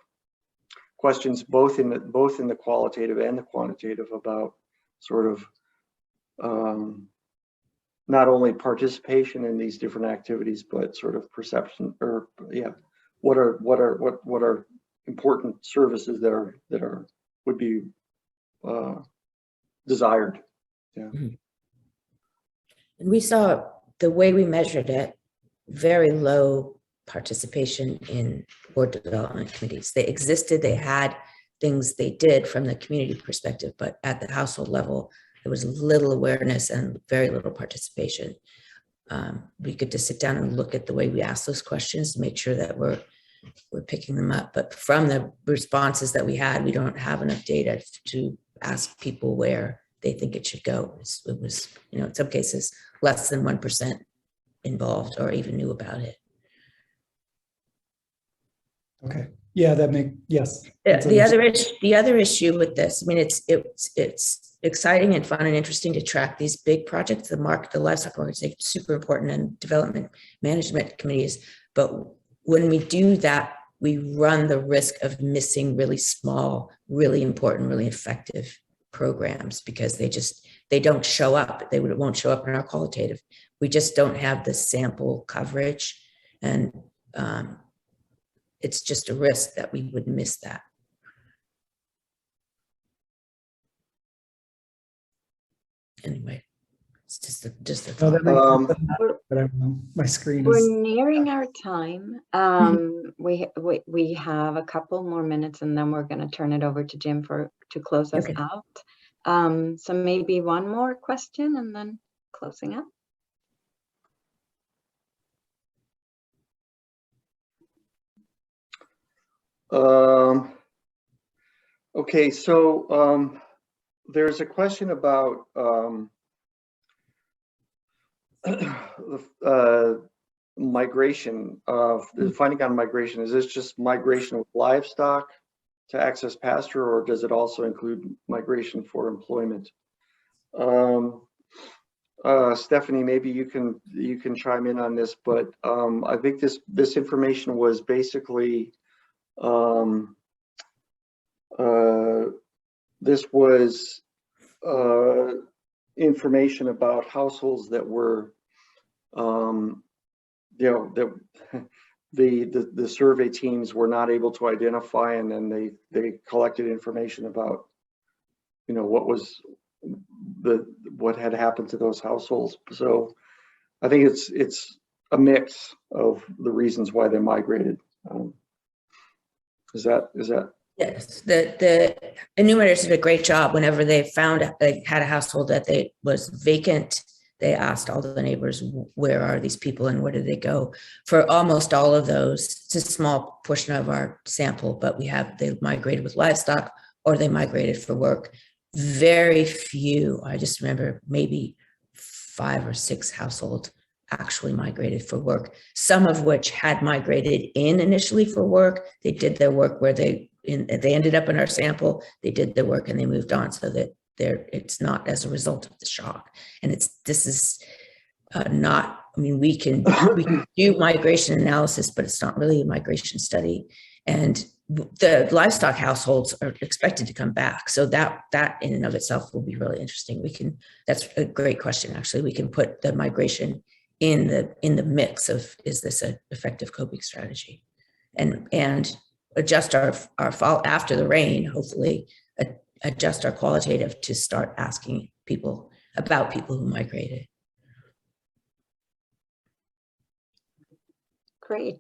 Speaker 3: questions, both in the qualitative and the quantitative, about sort of not only participation in these different activities, but sort of perception, or yeah, what are important services that would be desired. Yeah.
Speaker 5: And we saw the way we measured it, very low participation in board development committees. They existed, they had things they did from the community perspective, but at the household level, there was little awareness and very little participation. We could just sit down and look at the way we ask those questions to make sure that we're picking them up. But from the responses that we had, we don't have enough data to ask people where they think it should go. It was, you know, in some cases, less than 1% involved or even knew about it.
Speaker 8: Okay. Yeah, yes.
Speaker 5: The other issue with this, I mean, it's exciting and fun and interesting to track these big projects. The livestock organization is super important, and development management committees. But when we do that, we run the risk of missing really small, really important, really effective programs because they don't show up. It won't show up in our qualitative. We just don't have the sample coverage, and it's just a risk that we would miss that. Anyway, it's just a thought.
Speaker 8: But I don't know. My screen
Speaker 4: We're
Speaker 8: is.
Speaker 4: nearing our time. We have a couple more minutes, and then we're going to turn it over to Jim to close us out. So maybe one more question, and then closing up.
Speaker 3: Okay, so there's a question about migration, the finding on migration. Is this just migration with livestock to access pasture, or does it also include migration for employment? Stephanie, maybe you can chime in on this, but I think this information was basically this was information about households that were, you know, that the survey teams were not able to identify, and then they collected information about, you know, what had happened to those households. So I think it's a mix of the reasons why they migrated. Is that?
Speaker 5: Yes, the enumerators did a great job. Whenever they found they had a household that was vacant, they asked all the neighbors, where are these people and where did they go? For almost all of those, it's a small portion of our sample, but they migrated with livestock or they migrated for work. Very few, I just remember maybe 5 or 6 households actually migrated for work, some of which had migrated in initially for work. They did their work where they ended up in our sample, they did their work and they moved on, so that it's not as a result of the shock. And this is not, I mean, we can do migration analysis, but it's not really a migration study. And the livestock households are expected to come back. So that in and of itself will be really interesting. That's a great question, actually. We can put the migration in the mix of, is this an effective coping strategy? And adjust our fall after the rain, hopefully adjust our qualitative to start asking people about people who migrated.
Speaker 4: Great.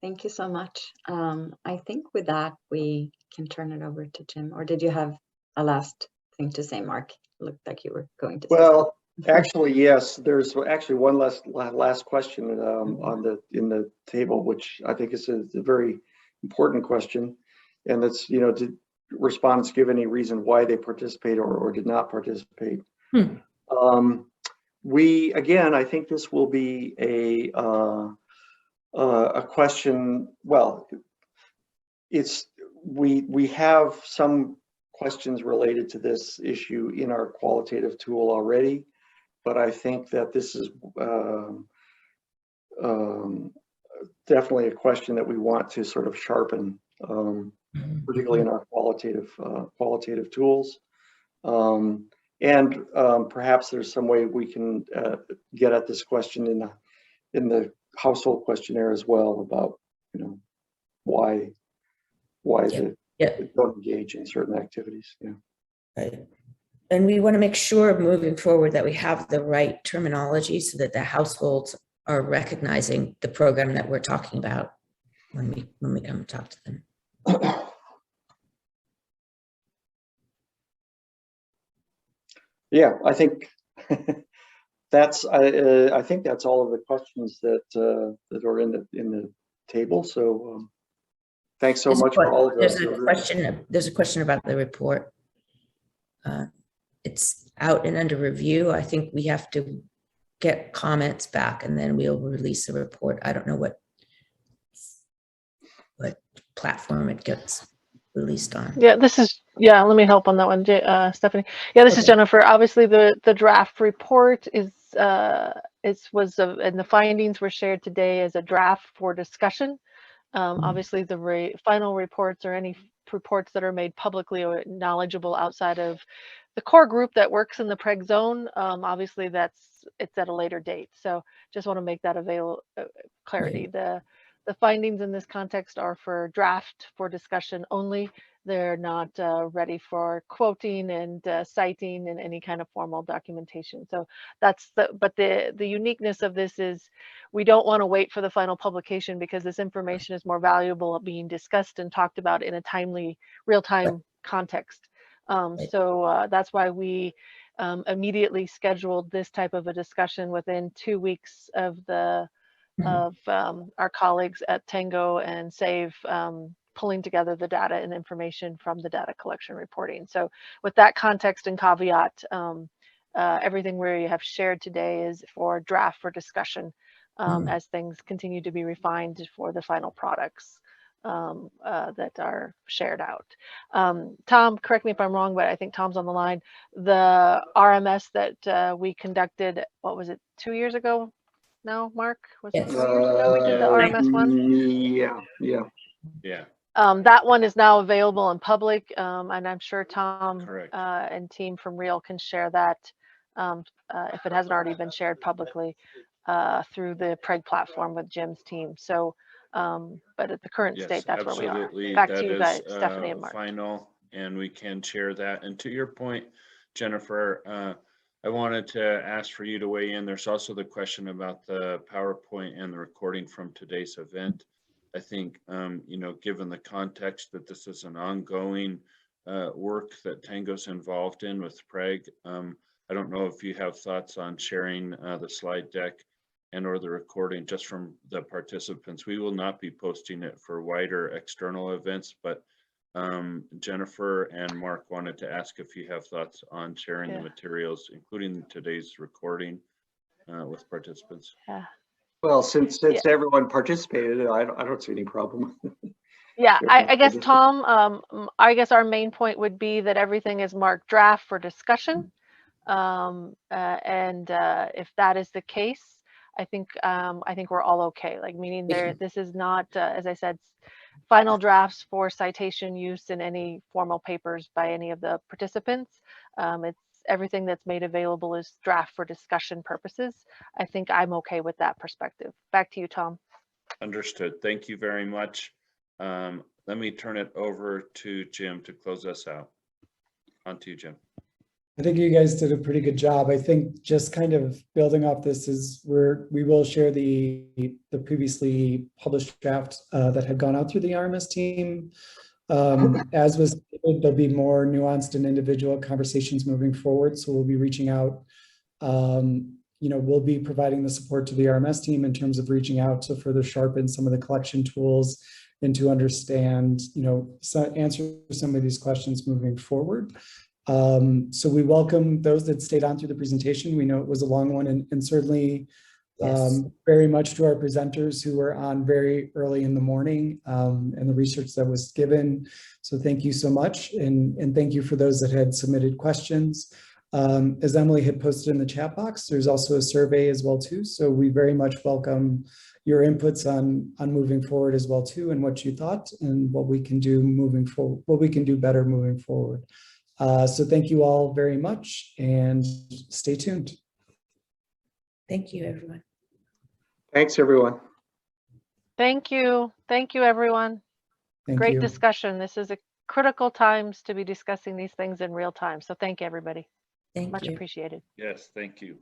Speaker 4: Thank you so much. I think with that, we can turn it over to Jim. Or did you have a last thing to say, Mark? It looked like you were going to say
Speaker 3: Well, actually, yes, there's actually one last question in the table, which I think is a very important question. And that's, you know, did respondents give any reason why they participated or did not participate? Again, I think this will be a question. Well, we have some questions related to this issue in our qualitative tool already, but I think that this is definitely a question that we want to sort of sharpen, particularly in our qualitative tools. And perhaps there's some way we can get at this question in the household questionnaire as well, about, you know, why they don't engage in certain activities. Yeah.
Speaker 5: Right. And we want to make sure moving forward that we have the right terminology so that the households are recognizing the program that we're talking about when we come talk to them.
Speaker 3: Yeah, I think that's I think that's all of the questions that are in the table. So thanks so much for all of those.
Speaker 5: There's a question about the report. It's out and under review. I think we have to get comments back and then we'll release a report. I don't know what platform it gets released on.
Speaker 1: Yeah, let me help on that one, Stephanie. Yeah, this is Jennifer. Obviously the draft report and the findings were shared today as a draft for discussion. Obviously the final reports or any reports that are made publicly or knowledgeable outside of the core group that works in the PREG zone, obviously it's at a later date. So just want to make that clarity.
Speaker 5: Right.
Speaker 1: The findings in this context are for draft for discussion only. They're not ready for quoting and citing and any kind of formal documentation. So but the uniqueness of this is we don't want to wait for the final publication, because this information is more valuable being discussed and talked about in a timely, real-time context. So that's why we immediately scheduled this type of a discussion within 2 weeks of our colleagues at Tango and SAVE pulling together the data and information from the data collection reporting. So with that context and caveat, everything we have shared today is for draft for discussion as things continue to be refined for the final products that are shared out. Tom, correct me if I'm wrong, but I think Tom's on the line. The RMS that we conducted, what was it, 2 years ago? No, Mark, was it 2 years ago we did the RMS one?
Speaker 2: Yeah.
Speaker 1: That one is now available in public, and I'm sure Tom
Speaker 2: Correct.
Speaker 1: and team from Real can share that if it hasn't already been shared publicly through the PREG platform with Jim's team. So, but at the current
Speaker 2: Yes,
Speaker 1: state, that's where we are.
Speaker 2: absolutely.
Speaker 1: Back
Speaker 2: That
Speaker 1: to you
Speaker 2: is,
Speaker 1: guys, Stephanie and Mark.
Speaker 2: final, and we can share that. And to your point, Jennifer, I wanted to ask for you to weigh in. There's also the question about the PowerPoint and the recording from today's event. I think, you know, given the context that this is an ongoing work that Tango's involved in with PREG, I don't know if you have thoughts on sharing the slide deck and or the recording just from the participants. We will not be posting it for wider external events, but Jennifer and Mark wanted to ask if you have thoughts on sharing the materials, including today's recording with participants.
Speaker 1: Yeah.
Speaker 3: Well, since everyone participated, I don't see any problem.
Speaker 1: Yeah, I guess, Tom, I guess our main point would be that everything is marked draft for discussion. If that is the case, I think we're all okay. Like, meaning this is not, as I said, final drafts for citation use in any formal papers by any of the participants. It's everything that's made available is draft for discussion purposes. I think I'm okay with that perspective. Back to you, Tom.
Speaker 2: Understood. Thank you very much. Let me turn it over to Jim to close us out. On to you, Jim.
Speaker 8: I think you guys did a pretty good job. I think just kind of building off this is we will share the previously published draft that had gone out through the RMS team. As was stated, there'll be more nuanced and individual conversations moving forward. So we'll be reaching out. You know, we'll be providing the support to the RMS team in terms of reaching out to further sharpen some of the collection tools and to understand, you know, answer some of these questions moving forward. So we welcome those that stayed on through the presentation. We know it was a long one, and certainly very much to our presenters who were on very early in the morning and the research that was given. So thank you so much. And thank you for those that had submitted questions. As Emily had posted in the chat box, there's also a survey as well too. So we very much welcome your inputs on moving forward as well too, and what you thought and what we can do moving forward, what we can do better moving forward. So thank you all very much and stay tuned.
Speaker 5: Thank you, everyone.
Speaker 3: Thanks, everyone.
Speaker 1: Thank you. Thank you, everyone. Great discussion. This is a critical times to be discussing these things in real time. So thank you, everybody.
Speaker 5: Thank you.
Speaker 1: Much appreciated.
Speaker 2: Yes, thank you.